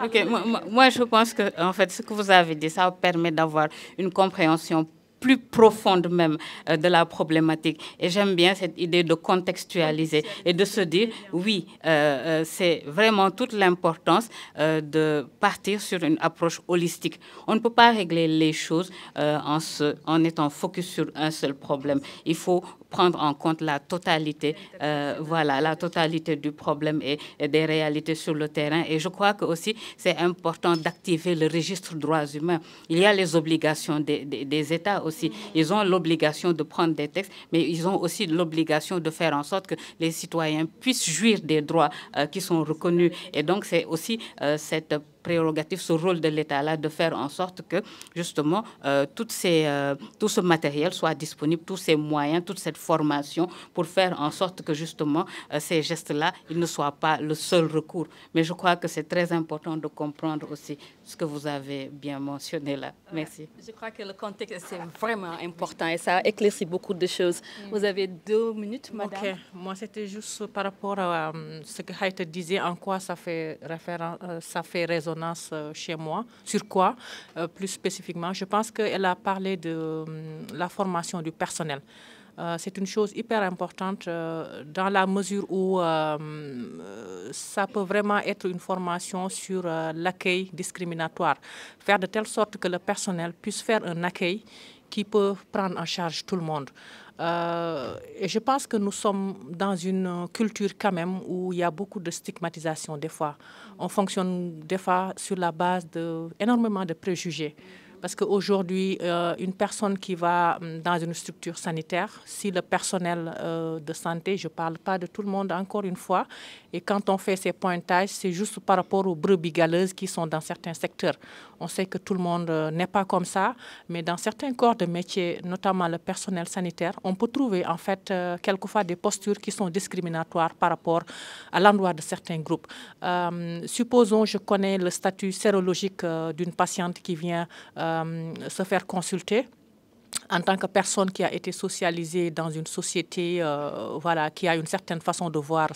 Speaker 3: Okay. Moi je pense que en fait ce que vous avez dit, ça permet d'avoir une compréhension plus profonde même de la problématique. Et j'aime bien cette idée de contextualiser et de se dire, oui, c'est vraiment toute l'importance de partir sur une approche holistique. On ne peut pas régler les choses en étant focus sur un seul problème. Il faut prendre en compte la totalité, la totalité du problème et des réalités sur le terrain. Et je crois que aussi c'est important d'activer le registre droits humains. Il y a les obligations des États aussi. Ils ont l'obligation de prendre des textes, mais ils ont aussi l'obligation de faire en sorte que les citoyens puissent jouir des droits qui sont reconnus. Et donc c'est aussi cette prérogative, ce rôle de l'État-là, de faire en sorte que, justement, tout ce matériel soit disponible, tous ces moyens, toute cette formation, pour faire en sorte que, justement, ces gestes-là, ils ne soient pas le seul recours. Mais je crois que c'est très important de comprendre aussi ce que vous avez bien mentionné là. Merci.
Speaker 1: Je crois que le contexte, c'est vraiment important et ça éclaircit beaucoup de choses. Vous avez 2 minutes, madame.
Speaker 4: Ok, moi, c'était juste par rapport à ce que Haït disait, en quoi ça fait résonance chez moi. Sur quoi, plus spécifiquement? Je pense qu'elle a parlé de la formation du personnel. C'est une chose hyper importante dans la mesure où ça peut vraiment être une formation sur l'accueil discriminatoire. Faire de telle sorte que le personnel puisse faire un accueil qui peut prendre en charge tout le monde. Et je pense que nous sommes dans une culture quand même où il y a beaucoup de stigmatisation des fois. On fonctionne des fois sur la base d'énormément de préjugés. Parce qu'aujourd'hui, une personne qui va dans une structure sanitaire, si le personnel de santé, je ne parle pas de tout le monde encore une fois, et quand on fait ces pointages, c'est juste par rapport aux brebis galeuses qui sont dans certains secteurs. On sait que tout le monde n'est pas comme ça, mais dans certains corps de métier, notamment le personnel sanitaire, on peut trouver en fait quelquefois des postures qui sont discriminatoires par rapport à l'endroit de certains groupes. Supposons, je connais le statut sérologique d'une patiente qui vient se faire consulter. en tant que personne qui a été socialisée dans une société voilà, qui a une certaine façon de voir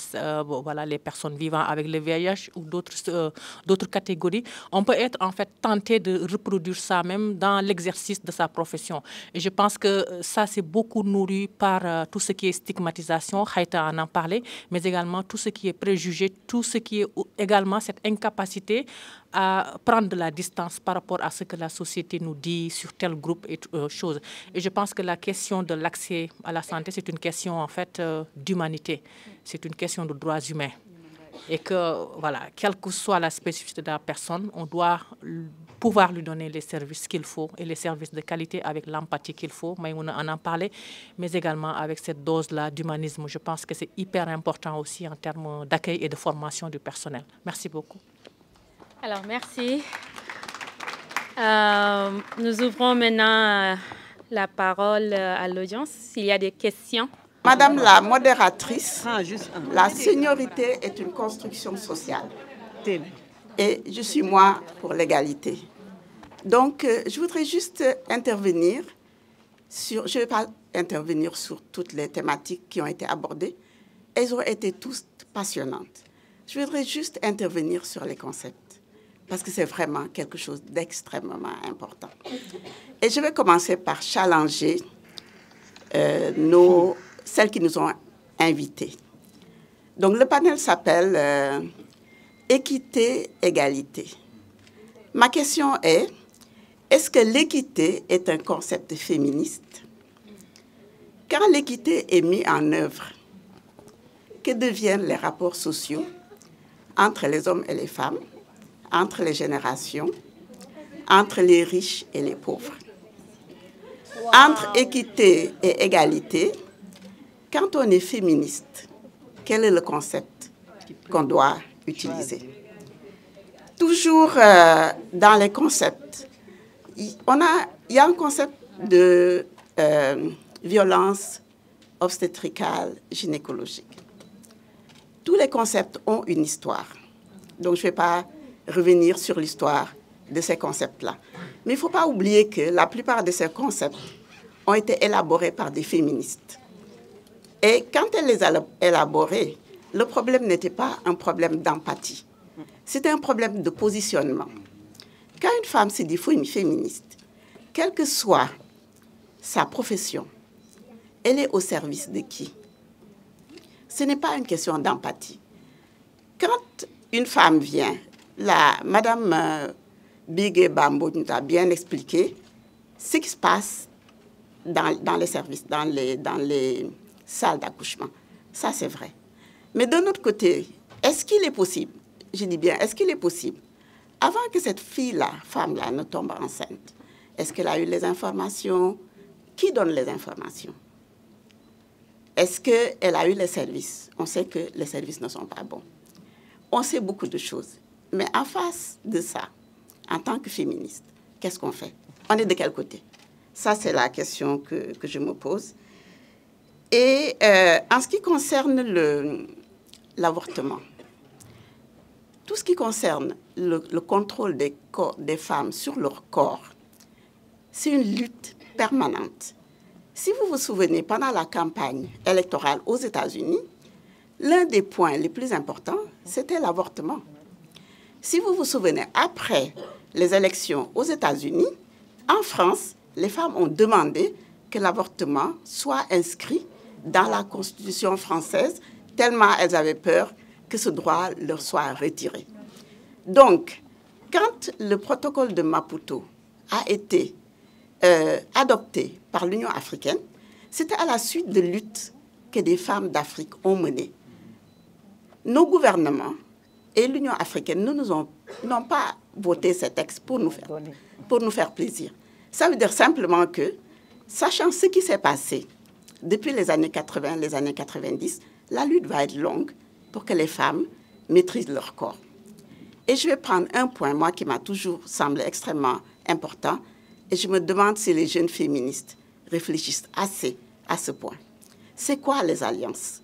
Speaker 4: voilà, les personnes vivant avec le VIH ou d'autres catégories, on peut être en fait tenté de reproduire ça même dans l'exercice de sa profession. Et je pense que ça, c'est beaucoup nourri par tout ce qui est stigmatisation, Khaïta en parlait, mais également tout ce qui est préjugé, tout ce qui est également cette incapacité à prendre de la distance par rapport à ce que la société nous dit sur tel groupe et choses. Et je pense que la question de l'accès à la santé, c'est une question en fait d'humanité, c'est une question de droits humains. Et que, voilà, quelle que soit la spécificité de la personne, on doit pouvoir lui donner les services qu'il faut et les services de qualité avec l'empathie qu'il faut. Maïmouna en parlait, mais également avec cette dose-là d'humanisme. Je pense que c'est hyper important aussi en termes d'accueil et de formation du personnel. Merci beaucoup.
Speaker 1: Alors, merci. Nous ouvrons maintenant la parole à l'audience. S'il y a des questions.
Speaker 6: Madame la modératrice, la seniorité est une construction sociale. Et je suis, moi, pour l'égalité. Donc, je voudrais juste intervenir sur... Je ne vais pas intervenir sur toutes les thématiques qui ont été abordées. Elles ont été toutes passionnantes. Je voudrais juste intervenir sur les concepts, parce que c'est vraiment quelque chose d'extrêmement important. Et je vais commencer par challenger celles qui nous ont invités. Donc, le panel s'appelle Équité, égalité. Ma question est-ce que l'équité est un concept féministe? Quand l'équité est mise en œuvre, que deviennent les rapports sociaux entre les hommes et les femmes, entre les générations, entre les riches et les pauvres? Entre équité et égalité, quand on est féministe, quel est le concept qu'on doit utiliser? Toujours dans les concepts, il y a un concept de violence obstétricale gynécologique. Tous les concepts ont une histoire. Donc, je ne vais pas revenir sur l'histoire de ces concepts-là. Mais il ne faut pas oublier que la plupart de ces concepts ont été élaborés par des féministes. Et quand elles les ont élaborés, le problème n'était pas un problème d'empathie. C'était un problème de positionnement. Quand une femme se dit féministe, quelle que soit sa profession, elle est au service de qui? Ce n'est pas une question d'empathie. Quand une femme vient, Madame Bigué Bambo nous a bien expliqué ce qui se passe dans les services, dans les salles d'accouchement. Ça, c'est vrai. Mais d'un autre côté, est-ce qu'il est possible, je dis bien, est-ce qu'il est possible, avant que cette femme-là ne tombe enceinte, est-ce qu'elle a eu les informations? Qui donne les informations? Est-ce qu'elle a eu les services? On sait que les services ne sont pas bons. On sait beaucoup de choses. Mais en face de ça, en tant que féministe, qu'est-ce qu'on fait? On est de quel côté? Ça, c'est la question que je me pose. Et en ce qui concerne l'avortement, tout ce qui concerne le contrôle des femmes sur leur corps, c'est une lutte permanente. Si vous vous souvenez, pendant la campagne électorale aux États-Unis, l'un des points les plus importants, c'était l'avortement. Si vous vous souvenez, après les élections aux États-Unis, en France, les femmes ont demandé que l'avortement soit inscrit dans la Constitution française, tellement elles avaient peur que ce droit leur soit retiré. Donc, quand le protocole de Maputo a été adopté par l'Union africaine, c'était à la suite de luttes que des femmes d'Afrique ont menées. Nos gouvernements et l'Union africaine n'ont pas voté ces textes pour nous faire plaisir. Ça veut dire simplement que, sachant ce qui s'est passé depuis les années 80, les années 90, la lutte va être longue pour que les femmes maîtrisent leur corps. Et je vais prendre un point, moi, qui m'a toujours semblé extrêmement important, et je me demande si les jeunes féministes réfléchissent assez à ce point. C'est quoi les alliances?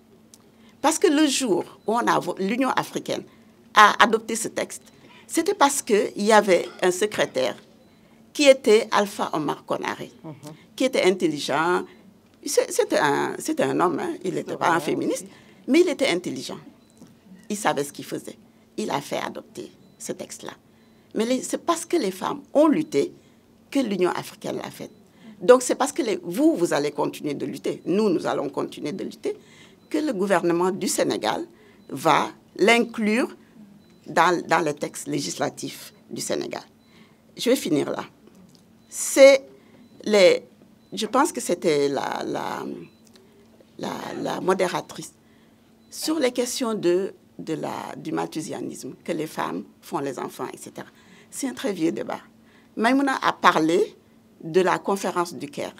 Speaker 6: Parce que le jour où l'Union africaine a adopté ce texte, c'était parce qu'il y avait un secrétaire qui était Alpha Omar Konaré, qui était intelligent. C'était un homme, hein. Il n'était pas un féministe, mais il était intelligent. Il savait ce qu'il faisait. Il a fait adopter ce texte-là. Mais c'est parce que les femmes ont lutté que l'Union africaine l'a fait. Donc c'est parce que vous allez continuer de lutter, nous allons continuer de lutter, que le gouvernement du Sénégal va l'inclure dans les textes législatifs du Sénégal. Je vais finir là. Je pense que c'était la modératrice sur les questions du malthusianisme, que les femmes font les enfants, etc. C'est un très vieux débat. Maïmouna a parlé de la conférence du Caire.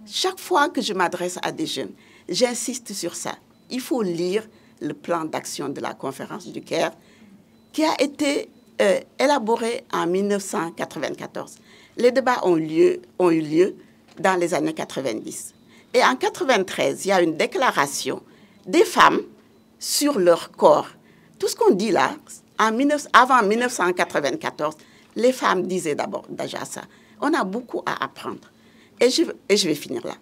Speaker 6: Chaque fois que je m'adresse à des jeunes, j'insiste sur ça. Il faut lire le plan d'action de la conférence du Caire qui a été élaboré en 1994. Les débats ont eu lieu dans les années 90. Et en 93, il y a une déclaration des femmes sur leur corps. Tout ce qu'on dit là, avant 1994, les femmes disaient déjà ça. On a beaucoup à apprendre. Et je vais finir là.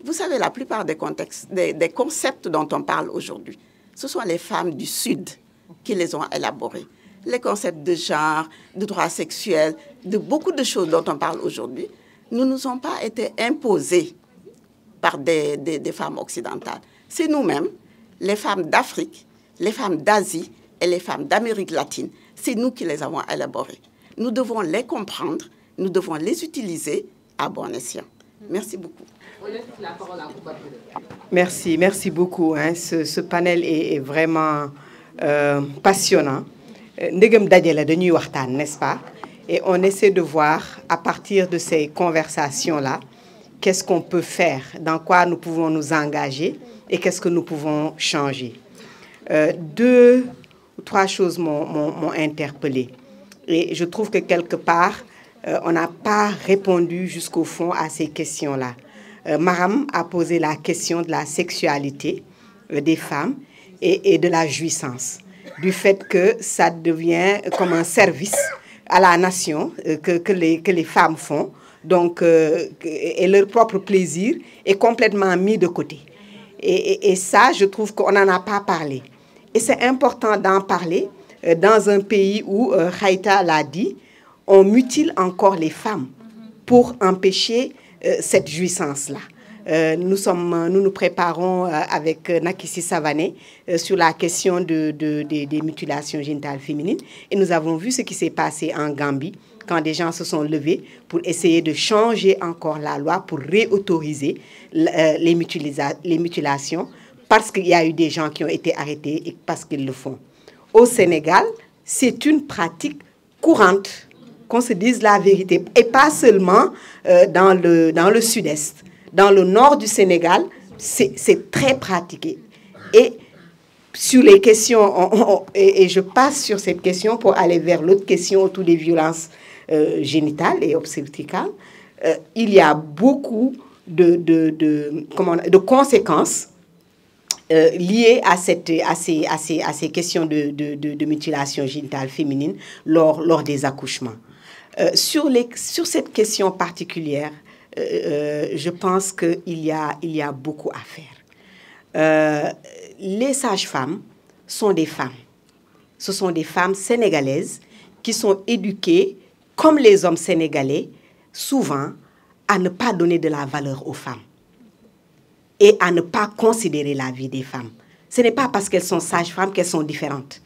Speaker 6: Vous savez, la plupart des concepts dont on parle aujourd'hui, ce sont les femmes du Sud qui les ont élaborés. Les concepts de genre, de droits sexuels, de beaucoup de choses dont on parle aujourd'hui, ne nous ont pas été imposés par des femmes occidentales. C'est nous-mêmes, les femmes d'Afrique, les femmes d'Asie et les femmes d'Amérique latine. C'est nous qui les avons élaborés. Nous devons les comprendre, nous devons les utiliser à bon escient. Merci beaucoup.
Speaker 7: Merci beaucoup. Hein. Ce panel est vraiment passionnant. Ndegem dajale dañuy waxtaan, n'est-ce pas? Et on essaie de voir à partir de ces conversations-là, qu'est-ce qu'on peut faire, dans quoi nous pouvons nous engager et qu'est-ce que nous pouvons changer. 2 ou 3 choses m'ont interpellée. Et je trouve que quelque part, on n'a pas répondu jusqu'au fond à ces questions-là. Maram a posé la question de la sexualité des femmes et de la jouissance, du fait que ça devient comme un service à la nation que les femmes font, donc, et leur propre plaisir est complètement mis de côté. Et ça, je trouve qu'on n'en a pas parlé. Et c'est important d'en parler dans un pays où, Khaïta l'a dit, on mutile encore les femmes pour empêcher cette jouissance-là. Nous nous préparons avec Nakissi Savané sur la question des mutilations génitales féminines. Et nous avons vu ce qui s'est passé en Gambie, quand des gens se sont levés pour essayer de changer encore la loi pour réautoriser les mutilations, parce qu'il y a eu des gens qui ont été arrêtés et parce qu'ils le font. Au Sénégal, c'est une pratique courante, qu'on se dise la vérité, et pas seulement dans le sud-est. Dans le nord du Sénégal, c'est très pratiqué. Et sur les questions, et je passe sur cette question pour aller vers l'autre question autour des violences génitales et obstétricales, il y a beaucoup de conséquences liées à ces questions de mutilation génitale féminine lors des accouchements. Sur cette question particulière, je pense qu'il y a beaucoup à faire. Les sages-femmes sont des femmes. Ce sont des femmes sénégalaises qui sont éduquées, comme les hommes sénégalais, souvent, à ne pas donner de la valeur aux femmes et à ne pas considérer la vie des femmes. Ce n'est pas parce qu'elles sont sages-femmes qu'elles sont différentes.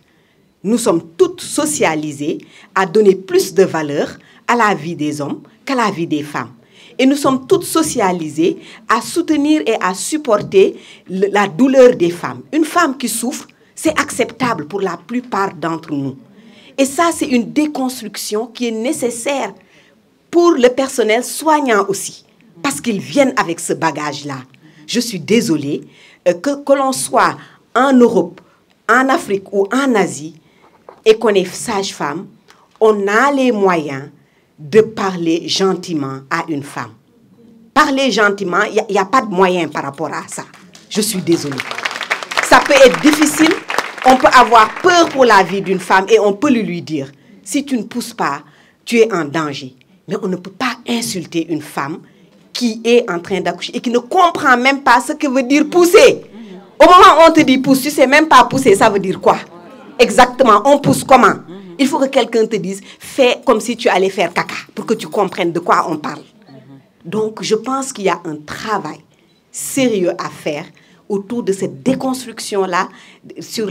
Speaker 7: Nous sommes toutes socialisées à donner plus de valeur à la vie des hommes qu'à la vie des femmes. Et nous sommes toutes socialisées à soutenir et à supporter la douleur des femmes. Une femme qui souffre, c'est acceptable pour la plupart d'entre nous. Et ça, c'est une déconstruction qui est nécessaire pour le personnel soignant aussi, parce qu'ils viennent avec ce bagage-là. Je suis désolée, que l'on soit en Europe, en Afrique ou en Asie, et qu'on est sage-femme, on a les moyens de parler gentiment à une femme. Parler gentiment, il n'y a pas de moyen par rapport à ça. Je suis désolée. Ça peut être difficile, on peut avoir peur pour la vie d'une femme et on peut lui dire, si tu ne pousses pas, tu es en danger. Mais on ne peut pas insulter une femme qui est en train d'accoucher et qui ne comprend même pas ce que veut dire pousser. Au moment où on te dit pousse, tu ne sais même pas pousser, ça veut dire quoi? Exactement, on pousse comment? Il faut que quelqu'un te dise, fais comme si tu allais faire caca, pour que tu comprennes de quoi on parle. Donc, je pense qu'il y a un travail sérieux à faire autour de cette déconstruction-là sur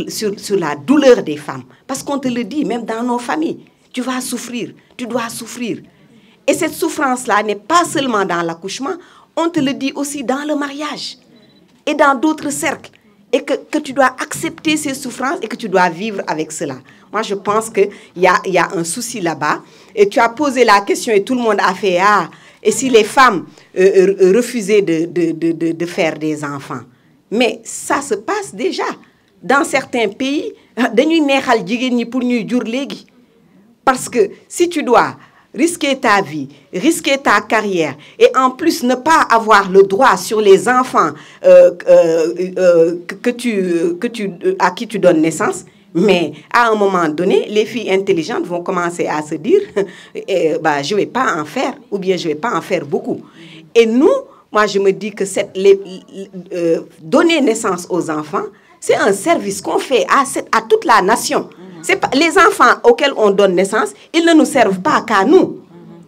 Speaker 7: la douleur des femmes. Parce qu'on te le dit, même dans nos familles, tu vas souffrir, tu dois souffrir. Et cette souffrance-là n'est pas seulement dans l'accouchement, on te le dit aussi dans le mariage et dans d'autres cercles. Et que tu dois accepter ces souffrances et que tu dois vivre avec cela. Moi, je pense qu'il y a un souci là-bas. Et tu as posé la question et tout le monde a fait « Ah, et si les femmes refusaient de faire des enfants ?» Mais ça se passe déjà. Dans certains pays, dañuy neexal jigéen ñi pour ñuy jur léegi. Parce que si tu dois risquer ta vie, risquer ta carrière et en plus ne pas avoir le droit sur les enfants à qui tu donnes naissance, mais à un moment donné, les filles intelligentes vont commencer à se dire bah, je ne vais pas en faire ou bien je ne vais pas en faire beaucoup. Et nous, moi je me dis que donner naissance aux enfants, c'est un service qu'on fait à toute la nation. Les enfants auxquels on donne naissance, ils ne nous servent pas qu'à nous.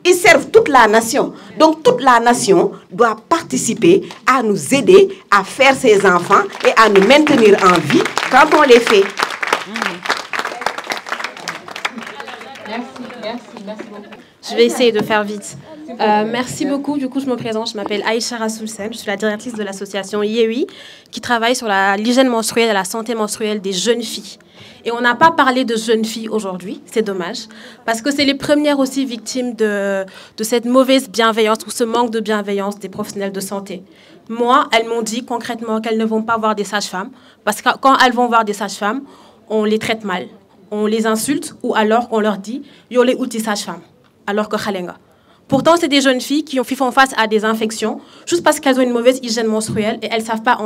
Speaker 7: Ils servent toute la nation. Donc toute la nation doit participer à nous aider à faire ces enfants et à nous maintenir en vie quand on les fait.
Speaker 8: Merci beaucoup. Je vais essayer de faire vite. Merci beaucoup. Du coup, je me présente. Je m'appelle Aïcha Rassoulsem. Je suis la directrice de l'association Yewi qui travaille sur l'hygiène menstruelle et la santé menstruelle des jeunes filles. Et on n'a pas parlé de jeunes filles aujourd'hui, c'est dommage, parce que c'est les premières aussi victimes de cette mauvaise bienveillance ou ce manque de bienveillance des professionnels de santé. Moi, elles m'ont dit concrètement qu'elles ne vont pas voir des sages-femmes, parce que quand elles vont voir des sages-femmes, on les traite mal, on les insulte, ou alors on leur dit « yo les outils sages-femmes », alors que khalenga. Pourtant, c'est des jeunes filles qui font face à des infections, juste parce qu'elles ont une mauvaise hygiène menstruelle et elles ne savent pas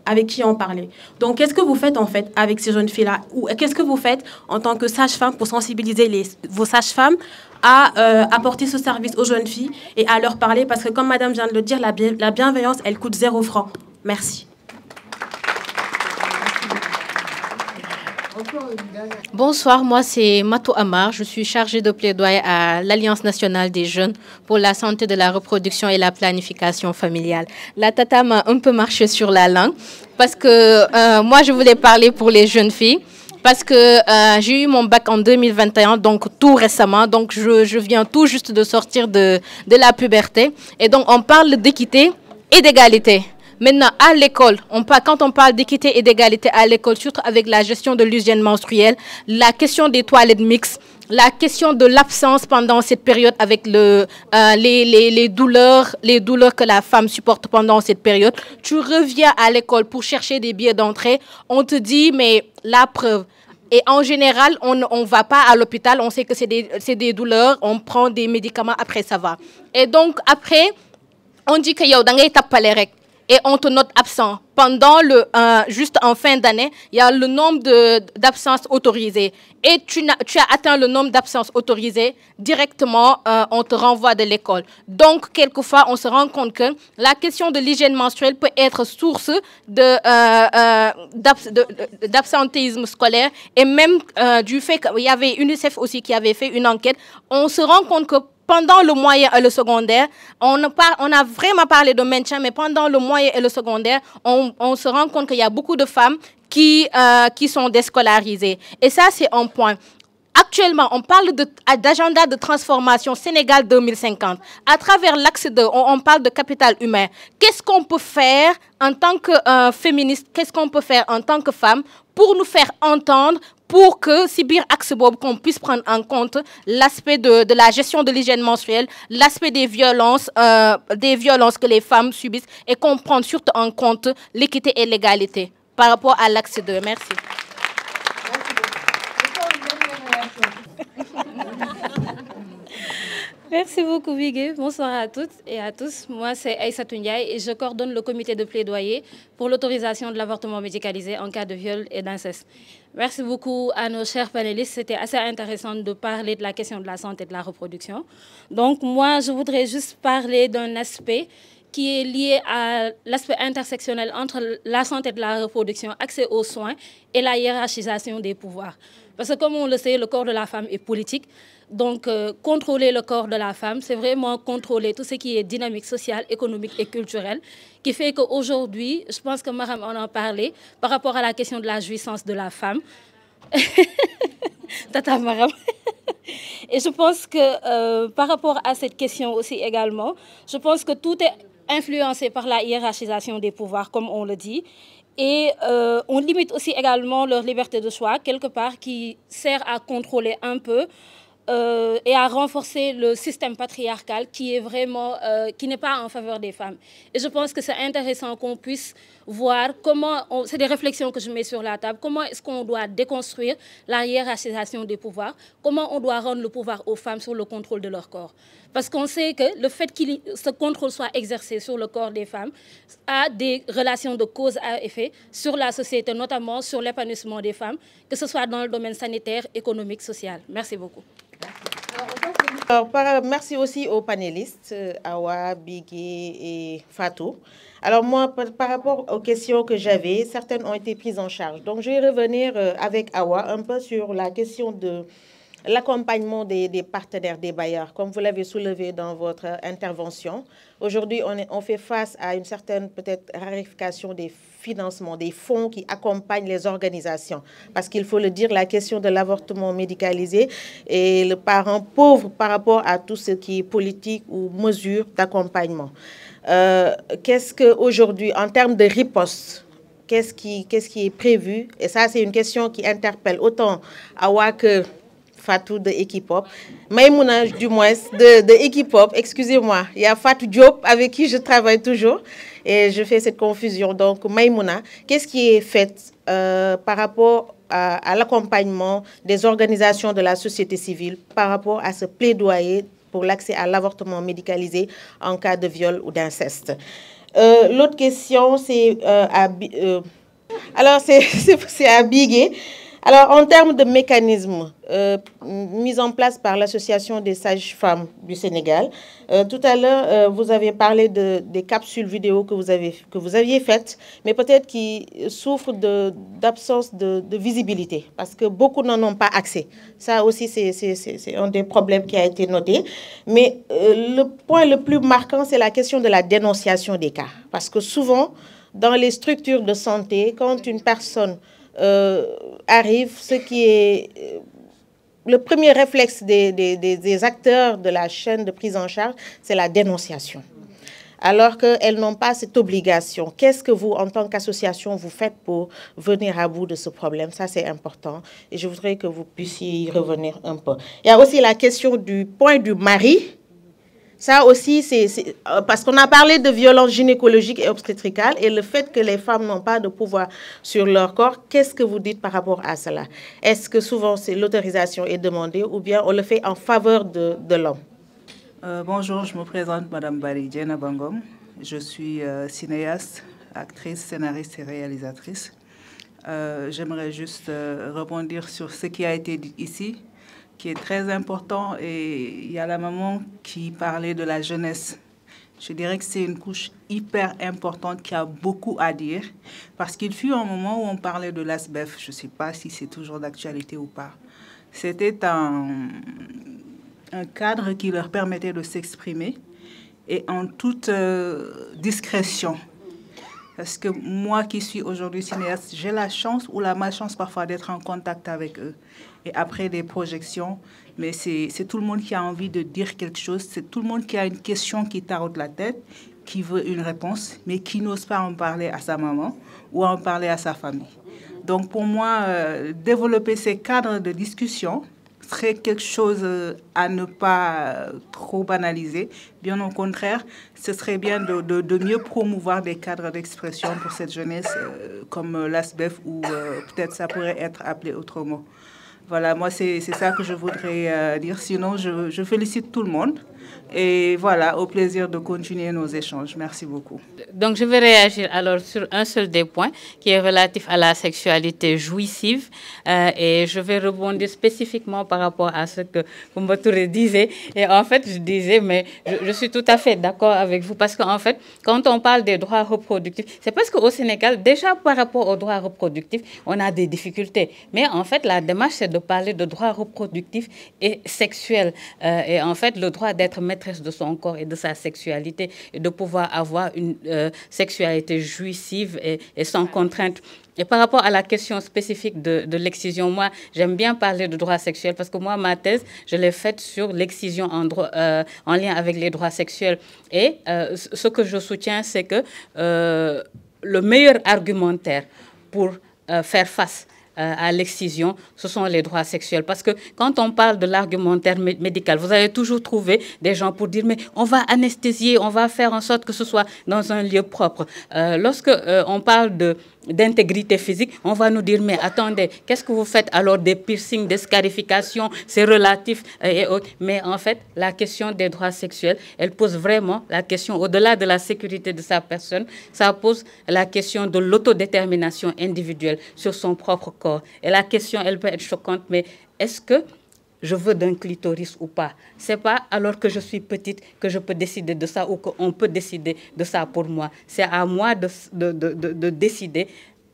Speaker 8: avec qui en parler. Donc, qu'est-ce que vous faites en fait avec ces jeunes filles-là? Ou qu'est-ce que vous faites en tant que sage-femme pour sensibiliser vos sages-femmes à apporter ce service aux jeunes filles et à leur parler? Parce que comme madame vient de le dire, la bienveillance, elle coûte 0 franc. Merci.
Speaker 9: Bonsoir, moi c'est Matou Amar, je suis chargée de plaidoyer à l'Alliance nationale des jeunes pour la santé de la reproduction et la planification familiale. La tata m'a un peu marché sur la langue parce que moi je voulais parler pour les jeunes filles parce que j'ai eu mon bac en 2021, donc tout récemment, donc je viens tout juste de sortir de la puberté et donc on parle d'équité et d'égalité. Maintenant, à l'école, quand on parle d'équité et d'égalité à l'école, surtout avec la gestion de l'hygiène menstruelle, la question des toilettes mixtes, la question de l'absence pendant cette période avec les douleurs que la femme supporte pendant cette période, tu reviens à l'école pour chercher des billets d'entrée, on te dit, mais la preuve. Et en général, on ne va pas à l'hôpital, on sait que c'est des douleurs, on prend des médicaments, après ça va. Et donc, après, on dit que yow da ngay tapalé rek. Et on te note absent. Pendant juste en fin d'année, il y a le nombre d'absences autorisées. Et tu as atteint le nombre d'absences autorisées, directement, on te renvoie de l'école. Donc, quelquefois, on se rend compte que la question de l'hygiène menstruelle peut être source d'absentéisme scolaire. Et même du fait qu'il y avait UNICEF aussi qui avait fait une enquête, on se rend compte que pendant le moyen et le secondaire, on a vraiment parlé de maintien, mais pendant le moyen et le secondaire, on se rend compte qu'il y a beaucoup de femmes qui sont déscolarisées. Et ça, c'est un point. Actuellement, on parle d'agenda de transformation Sénégal 2050. À travers l'axe 2, on parle de capital humain. Qu'est-ce qu'on peut faire en tant que féministe, qu'est-ce qu'on peut faire en tant que femme pour nous faire entendre, pour que, si bien axe bob, qu'on puisse prendre en compte l'aspect de la gestion de l'hygiène menstruelle, l'aspect des violences que les femmes subissent et qu'on prenne surtout en compte l'équité et l'égalité par rapport à l'axe 2. Merci.
Speaker 1: Merci beaucoup, Bigué. Bonsoir à toutes et à tous. Moi, c'est Aïssatou Ndiaye et je coordonne le comité de plaidoyer pour l'autorisation de l'avortement médicalisé en cas de viol et d'inceste. Merci beaucoup à nos chers panélistes. C'était assez intéressant de parler de la question de la santé et de la reproduction. Donc, moi, je voudrais juste parler d'un aspect qui est lié à l'aspect intersectionnel entre la santé de la reproduction, accès aux soins et la hiérarchisation des pouvoirs. Parce que comme on le sait, le corps de la femme est politique. Donc, contrôler le corps de la femme, c'est vraiment contrôler tout ce qui est dynamique sociale, économique et culturelle, qui fait qu'aujourd'hui, je pense que Maram en a parlé, par rapport à la question de la jouissance de la femme. Tata Maram. Et je pense que par rapport à cette question aussi également, je pense que tout est influencé par la hiérarchisation des pouvoirs, comme on le dit. Et on limite aussi également leur liberté de choix, quelque part, qui sert à contrôler un peu et à renforcer le système patriarcal qui est vraiment, qui n'est pas en faveur des femmes. Et je pense que c'est intéressant qu'on puisse voir comment, c'est des réflexions que je mets sur la table, comment est-ce qu'on doit déconstruire la hiérarchisation des pouvoirs, comment on doit rendre le pouvoir aux femmes sur le contrôle de leur corps. Parce qu'on sait que le fait que ce contrôle soit exercé sur le corps des femmes a des relations de cause à effet sur la société, notamment sur l'épanouissement des femmes, que ce soit dans le domaine sanitaire, économique, social. Merci beaucoup.
Speaker 10: Alors, merci aussi aux panélistes, Awa, Bigué et Fatou. Alors moi, par rapport aux questions que j'avais, certaines ont été prises en charge. Donc je vais revenir avec Awa un peu sur la question de l'accompagnement des partenaires, des bailleurs, comme vous l'avez soulevé dans votre intervention. Aujourd'hui, on fait face à une certaine peut-être rarification des financements, des fonds qui accompagnent les organisations. Parce qu'il faut le dire, la question de l'avortement médicalisé et le parent pauvre par rapport à tout ce qui est politique ou mesures d'accompagnement. Qu'est-ce qu'aujourd'hui, en termes de riposte, qu'est-ce qui est prévu? Et ça, c'est une question qui interpelle autant Awa que Fatou de Equipop, Maïmouna du moins de Equipop, excusez-moi, il y a Fatou Diop avec qui je travaille toujours et je fais cette confusion. Donc Maïmouna, qu'est-ce qui est fait par rapport à l'accompagnement des organisations de la société civile par rapport à ce plaidoyer pour l'accès à l'avortement médicalisé en cas de viol ou d'inceste? L'autre question, c'est à Bigué. Alors, en termes de mécanismes mis en place par l'Association des sages-femmes du Sénégal, tout à l'heure, vous avez parlé des capsules vidéo que vous aviez faites, mais peut-être qui souffrent d'absence de visibilité, parce que beaucoup n'en ont pas accès. Ça aussi, c'est un des problèmes qui a été noté. Mais le point le plus marquant, c'est la question de la dénonciation des cas. Parce que souvent, dans les structures de santé, quand une personne arrive, ce qui est le premier réflexe des acteurs de la chaîne de prise en charge, c'est la dénonciation. Alors qu'elles n'ont pas cette obligation. Qu'est-ce que vous, en tant qu'association, vous faites pour venir à bout de ce problème? Ça, c'est important. Et je voudrais que vous puissiez y revenir un peu. Il y a aussi la question du point du mari. Ça aussi, c'est parce qu'on a parlé de violence gynécologique et obstétricale et le fait que les femmes n'ont pas de pouvoir sur leur corps, qu'est-ce que vous dites par rapport à cela? Est-ce que souvent l'autorisation est demandée ou bien on le fait en faveur de l'homme?
Speaker 11: Bonjour, je me présente Madame Bari Diena Bangom. Je suis cinéaste, actrice, scénariste et réalisatrice. J'aimerais juste rebondir sur ce qui a été dit ici, qui est très important, et il y a la maman qui parlait de la jeunesse. Je dirais que c'est une couche hyper importante qui a beaucoup à dire, parce qu'il fut un moment où on parlait de l'ASBEF, je ne sais pas si c'est toujours d'actualité ou pas. C'était un cadre qui leur permettait de s'exprimer, et en toute discrétion. Parce que moi qui suis aujourd'hui cinéaste, j'ai la chance ou la malchance parfois d'être en contact avec eux. Et après des projections, mais c'est tout le monde qui a envie de dire quelque chose, c'est tout le monde qui a une question qui taraude la tête, qui veut une réponse, mais qui n'ose pas en parler à sa maman ou en parler à sa famille. Donc pour moi, développer ces cadres de discussion serait quelque chose à ne pas trop banaliser. Bien au contraire, ce serait bien de mieux promouvoir des cadres d'expression pour cette jeunesse comme l'ASBEF ou peut-être ça pourrait être appelé autrement. Voilà, moi c'est ça que je voudrais dire. Sinon, je félicite tout le monde Et voilà, au plaisir de continuer nos échanges. Merci beaucoup.
Speaker 3: Donc, je vais réagir alors sur un seul des points qui est relatif à la sexualité jouissive. Et je vais rebondir spécifiquement par rapport à ce que Koumba Touré disait. Et en fait, je disais, mais je suis tout à fait d'accord avec vous parce qu'en fait, quand on parle des droits reproductifs, c'est parce qu'au Sénégal, déjà par rapport aux droits reproductifs, on a des difficultés. Mais en fait, la démarche, c'est de parler de droits reproductifs et sexuels. Et en fait, le droit d'être maîtresse de son corps et de sa sexualité et de pouvoir avoir une sexualité jouissive et sans contrainte. Et par rapport à la question spécifique de l'excision, moi, j'aime bien parler de droits sexuels parce que moi, ma thèse, je l'ai faite sur l'excision en lien avec les droits sexuels. Et ce que je soutiens, c'est que le meilleur argumentaire pour faire face à l'excision, ce sont les droits sexuels. Parce que quand on parle de l'argumentaire médical, vous allez toujours trouver des gens pour dire, mais on va anesthésier, on va faire en sorte que ce soit dans un lieu propre. Lorsque on parle d'intégrité physique, on va nous dire, mais attendez, qu'est-ce que vous faites alors des piercings, des scarifications, c'est relatif et autres. Mais en fait, la question des droits sexuels, elle pose vraiment la question, au-delà de la sécurité de sa personne, ça pose la question de l'autodétermination individuelle sur son propre corps. Et la question, elle peut être choquante, mais est-ce que je veux d'un clitoris ou pas? C'est pas alors que je suis petite que je peux décider de ça ou qu'on peut décider de ça pour moi. C'est à moi de décider.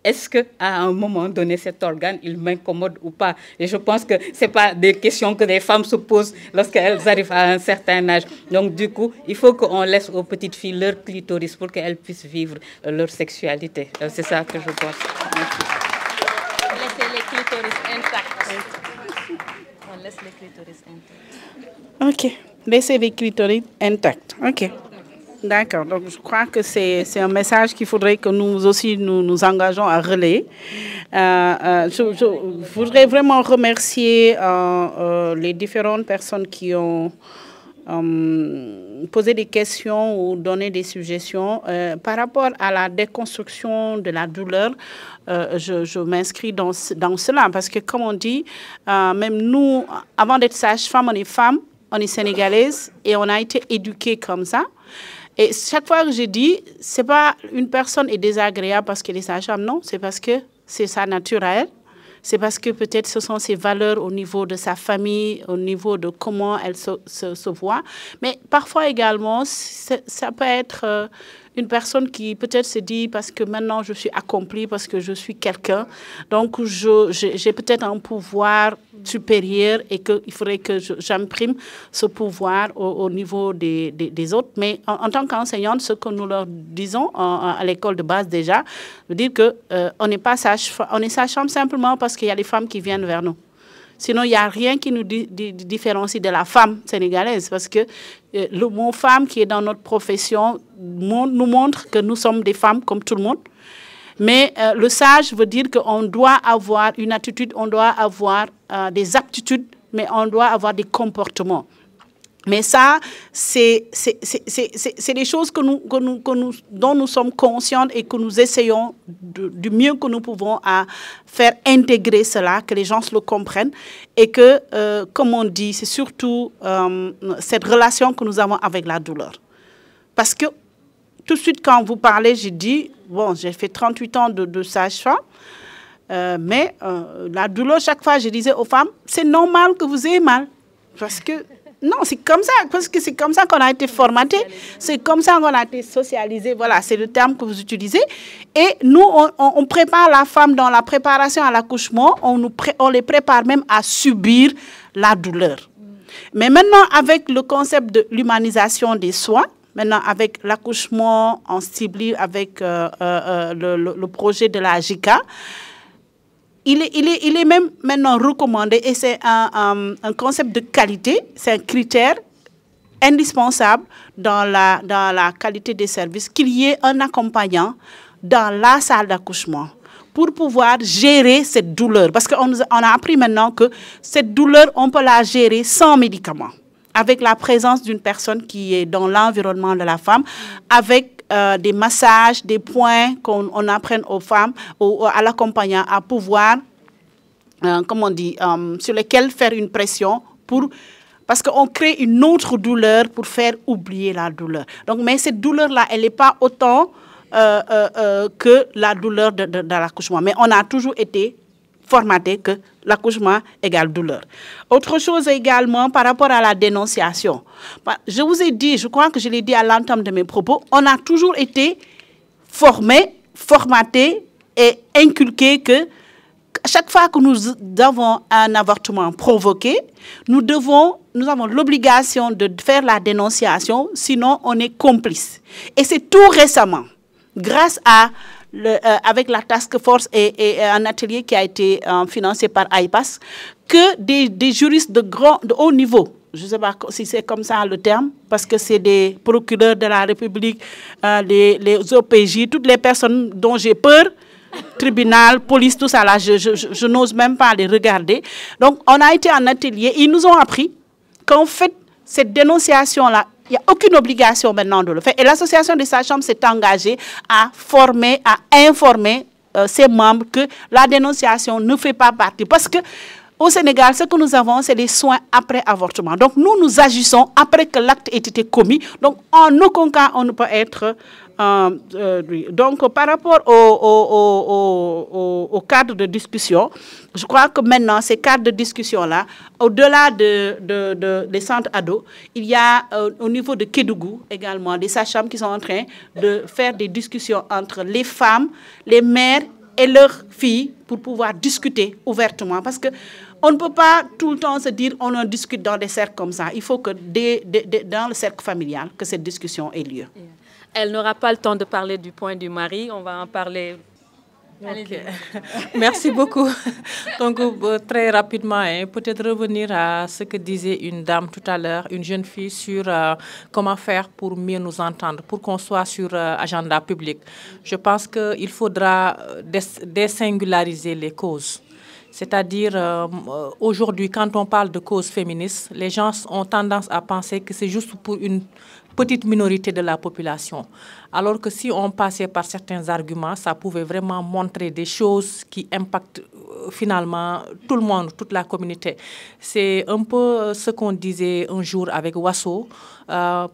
Speaker 3: Est-ce qu'à un moment donné, cet organe, il m'incommode ou pas? Et je pense que ce n'est pas des questions que les femmes se posent lorsqu'elles arrivent à un certain âge. Donc, du coup, il faut qu'on laisse aux petites filles leur clitoris pour qu'elles puissent vivre leur sexualité. C'est ça que je pense. Merci. Laissez les clitoris intacts. On laisse les clitoris intacts.
Speaker 2: OK. Laissez les clitoris intacts. OK. D'accord. Donc, je crois que c'est un message qu'il faudrait que nous aussi nous engageons à relayer. Je voudrais vraiment remercier les différentes personnes qui ont posé des questions ou donné des suggestions. Par rapport à la déconstruction de la douleur, je m'inscris dans cela parce que, comme on dit, même nous, avant d'être sage-femme, on est femme, on est sénégalaise et on a été éduqués comme ça. Et chaque fois que je dis, ce n'est pas une personne est désagréable parce qu'elle est sage-femme, non, c'est parce que c'est sa nature à elle. C'est parce que peut-être ce sont ses valeurs au niveau de sa famille, au niveau de comment elle se voit. Mais parfois également, ça peut être une personne qui peut-être se dit parce que maintenant je suis accomplie, parce que je suis quelqu'un, donc j'ai peut-être un pouvoir supérieur et qu'il faudrait que j'imprime ce pouvoir au niveau des autres. Mais en tant qu'enseignante, ce que nous leur disons à l'école de base déjà, veut dire qu'on n'est pas sage-femme, on est sage-femme simplement parce qu'il y a les femmes qui viennent vers nous. Sinon, il n'y a rien qui nous différencie de la femme sénégalaise parce que le mot femme qui est dans notre profession nous montre que nous sommes des femmes comme tout le monde. Mais le sage veut dire qu'on doit avoir une attitude, on doit avoir des aptitudes, mais on doit avoir des comportements. Mais ça, c'est des choses dont nous sommes conscientes et que nous essayons du mieux que nous pouvons à faire intégrer cela, que les gens le comprennent et que, comme on dit, c'est surtout cette relation que nous avons avec la douleur. Parce que tout de suite, quand vous parlez, j'ai dit, bon, j'ai fait 38 ans de sage-femme, mais la douleur, chaque fois, je disais aux femmes, c'est normal que vous ayez mal. Parce que non, c'est comme ça, parce que c'est comme ça qu'on a été formaté, c'est comme ça qu'on a été socialisé, voilà, c'est le terme que vous utilisez. Et nous, on prépare la femme dans la préparation à l'accouchement, on les prépare même à subir la douleur. Mais maintenant, avec le concept de l'humanisation des soins, maintenant avec l'accouchement en ciblé, avec le projet de la JICA, il est même maintenant recommandé et c'est un concept de qualité, c'est un critère indispensable dans la qualité des services qu'il y ait un accompagnant dans la salle d'accouchement pour pouvoir gérer cette douleur. Parce qu'on a appris maintenant que cette douleur, on peut la gérer sans médicaments, avec la présence d'une personne qui est dans l'environnement de la femme, avec des massages, des points qu'on apprenne aux femmes, à l'accompagnant, à pouvoir, comment on dit, sur lesquels faire une pression pour... parce qu'on crée une autre douleur pour faire oublier la douleur. Donc, mais cette douleur-là, elle n'est pas autant que la douleur de l'accouchement. Mais on a toujours été formaté que l'accouchement égale douleur. Autre chose également par rapport à la dénonciation. Je vous ai dit, je crois que je l'ai dit à l'entame de mes propos, on a toujours été formaté et inculqué que chaque fois que nous avons un avortement provoqué, nous avons l'obligation de faire la dénonciation, sinon on est complice. Et c'est tout récemment, grâce à avec la task force et un atelier qui a été financé par AIPAS, que des juristes de haut niveau, je ne sais pas si c'est comme ça le terme, parce que c'est des procureurs de la République, les OPJ, toutes les personnes dont j'ai peur, tribunal, police, tout ça là, je n'ose même pas les regarder. Donc, on a été en atelier, ils nous ont appris qu'en fait, cette dénonciation-là, il n'y a aucune obligation maintenant de le faire. Et l'association des sages-femmes s'est engagée à former, à informer ses membres que la dénonciation ne fait pas partie. Parce que au Sénégal, ce que nous avons, c'est les soins après avortement. Donc, nous agissons après que l'acte ait été commis. Donc, en aucun cas, on ne peut être... donc, par rapport au cadre de discussion, je crois que maintenant, ces cadres de discussion-là, au-delà des centres ados, il y a au niveau de Kédougou également des sages-femmes qui sont en train de faire des discussions entre les femmes, les mères et leurs filles pour pouvoir discuter ouvertement. Parce qu'on ne peut pas tout le temps se dire on en discute dans des cercles comme ça. Il faut que dans le cercle familial, que cette discussion ait lieu.
Speaker 1: Elle n'aura pas le temps de parler du point du mari. On va en parler.
Speaker 4: Okay. Merci beaucoup. Donc, très rapidement, peut-être revenir à ce que disait une dame tout à l'heure, une jeune fille, sur comment faire pour mieux nous entendre, pour qu'on soit sur agenda public. Je pense qu'il faudra désingulariser les causes. C'est-à-dire, aujourd'hui, quand on parle de causes féministes, les gens ont tendance à penser que c'est juste pour une petite minorité de la population. Alors que si on passait par certains arguments, ça pouvait vraiment montrer des choses qui impactent finalement tout le monde, toute la communauté. C'est un peu ce qu'on disait un jour avec Wasso.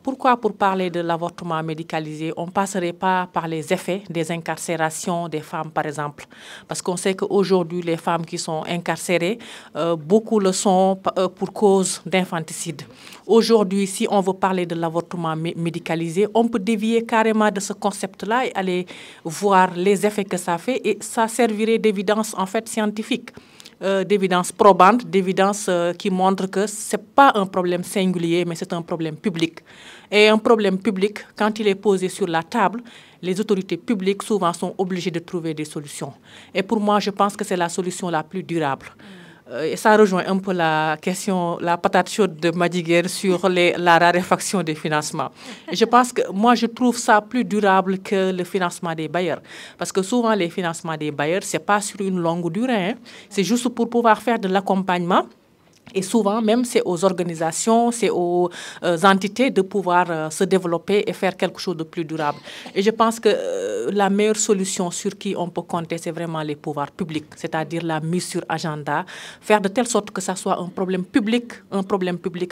Speaker 4: Pourquoi pour parler de l'avortement médicalisé, on ne passerait pas par les effets des incarcérations des femmes, par exemple? Parce qu'on sait qu'aujourd'hui, les femmes qui sont incarcérées, beaucoup le sont pour cause d'infanticide. Aujourd'hui, si on veut parler de l'avortement médicalisé, on peut dévier carrément de ce concept-là et aller voir les effets que ça fait, et ça servirait d'évidence en fait scientifique, d'évidence probante, d'évidence qui montre que ce n'est pas un problème singulier, mais c'est un problème public. Et un problème public, quand il est posé sur la table, les autorités publiques souvent sont obligées de trouver des solutions. Et pour moi, je pense que c'est la solution la plus durable. Et ça rejoint un peu la question, la patate chaude de Madiguer sur la raréfaction des financements. Et je pense que moi, je trouve ça plus durable que le financement des bailleurs. Parce que souvent, les financements des bailleurs, ce n'est pas sur une longue durée. C'est juste pour pouvoir faire de l'accompagnement. Et souvent, même, c'est aux organisations, c'est aux entités de pouvoir se développer et faire quelque chose de plus durable. Et je pense que la meilleure solution sur qui on peut compter, c'est vraiment les pouvoirs publics, c'est-à-dire la mise sur agenda, faire de telle sorte que ça soit un problème public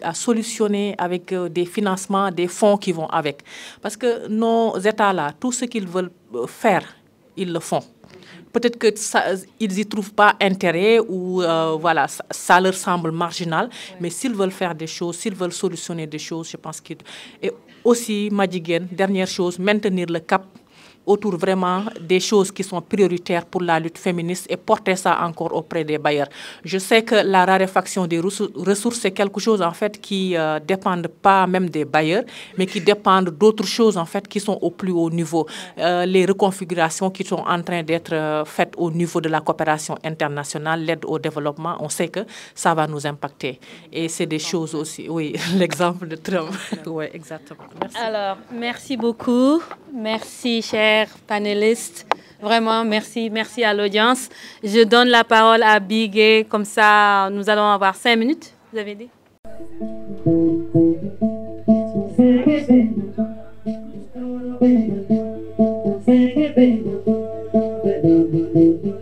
Speaker 4: à solutionner avec des financements, des fonds qui vont avec. Parce que nos États-là, tout ce qu'ils veulent faire, ils le font. Peut-être qu'ils n'y trouvent pas intérêt ou voilà, ça leur semble marginal, mais s'ils veulent faire des choses, s'ils veulent solutionner des choses, je pense qu'ils... Et aussi, Madjiguène, dernière chose, maintenir le cap autour vraiment des choses qui sont prioritaires pour la lutte féministe et porter ça encore auprès des bailleurs. Je sais que la raréfaction des ressources, c'est quelque chose en fait qui ne dépend pas même des bailleurs, mais qui dépend d'autres choses en fait qui sont au plus haut niveau. Les reconfigurations qui sont en train d'être faites au niveau de la coopération internationale, l'aide au développement, on sait que ça va nous impacter. Et c'est des choses aussi, oui, l'exemple de Trump. Oui, exactement. Merci.
Speaker 1: Alors, merci beaucoup. Merci, chers panélistes. Vraiment, merci. Merci à l'audience. Je donne la parole à Bigué. Comme ça, nous allons avoir 5 minutes. Vous avez dit?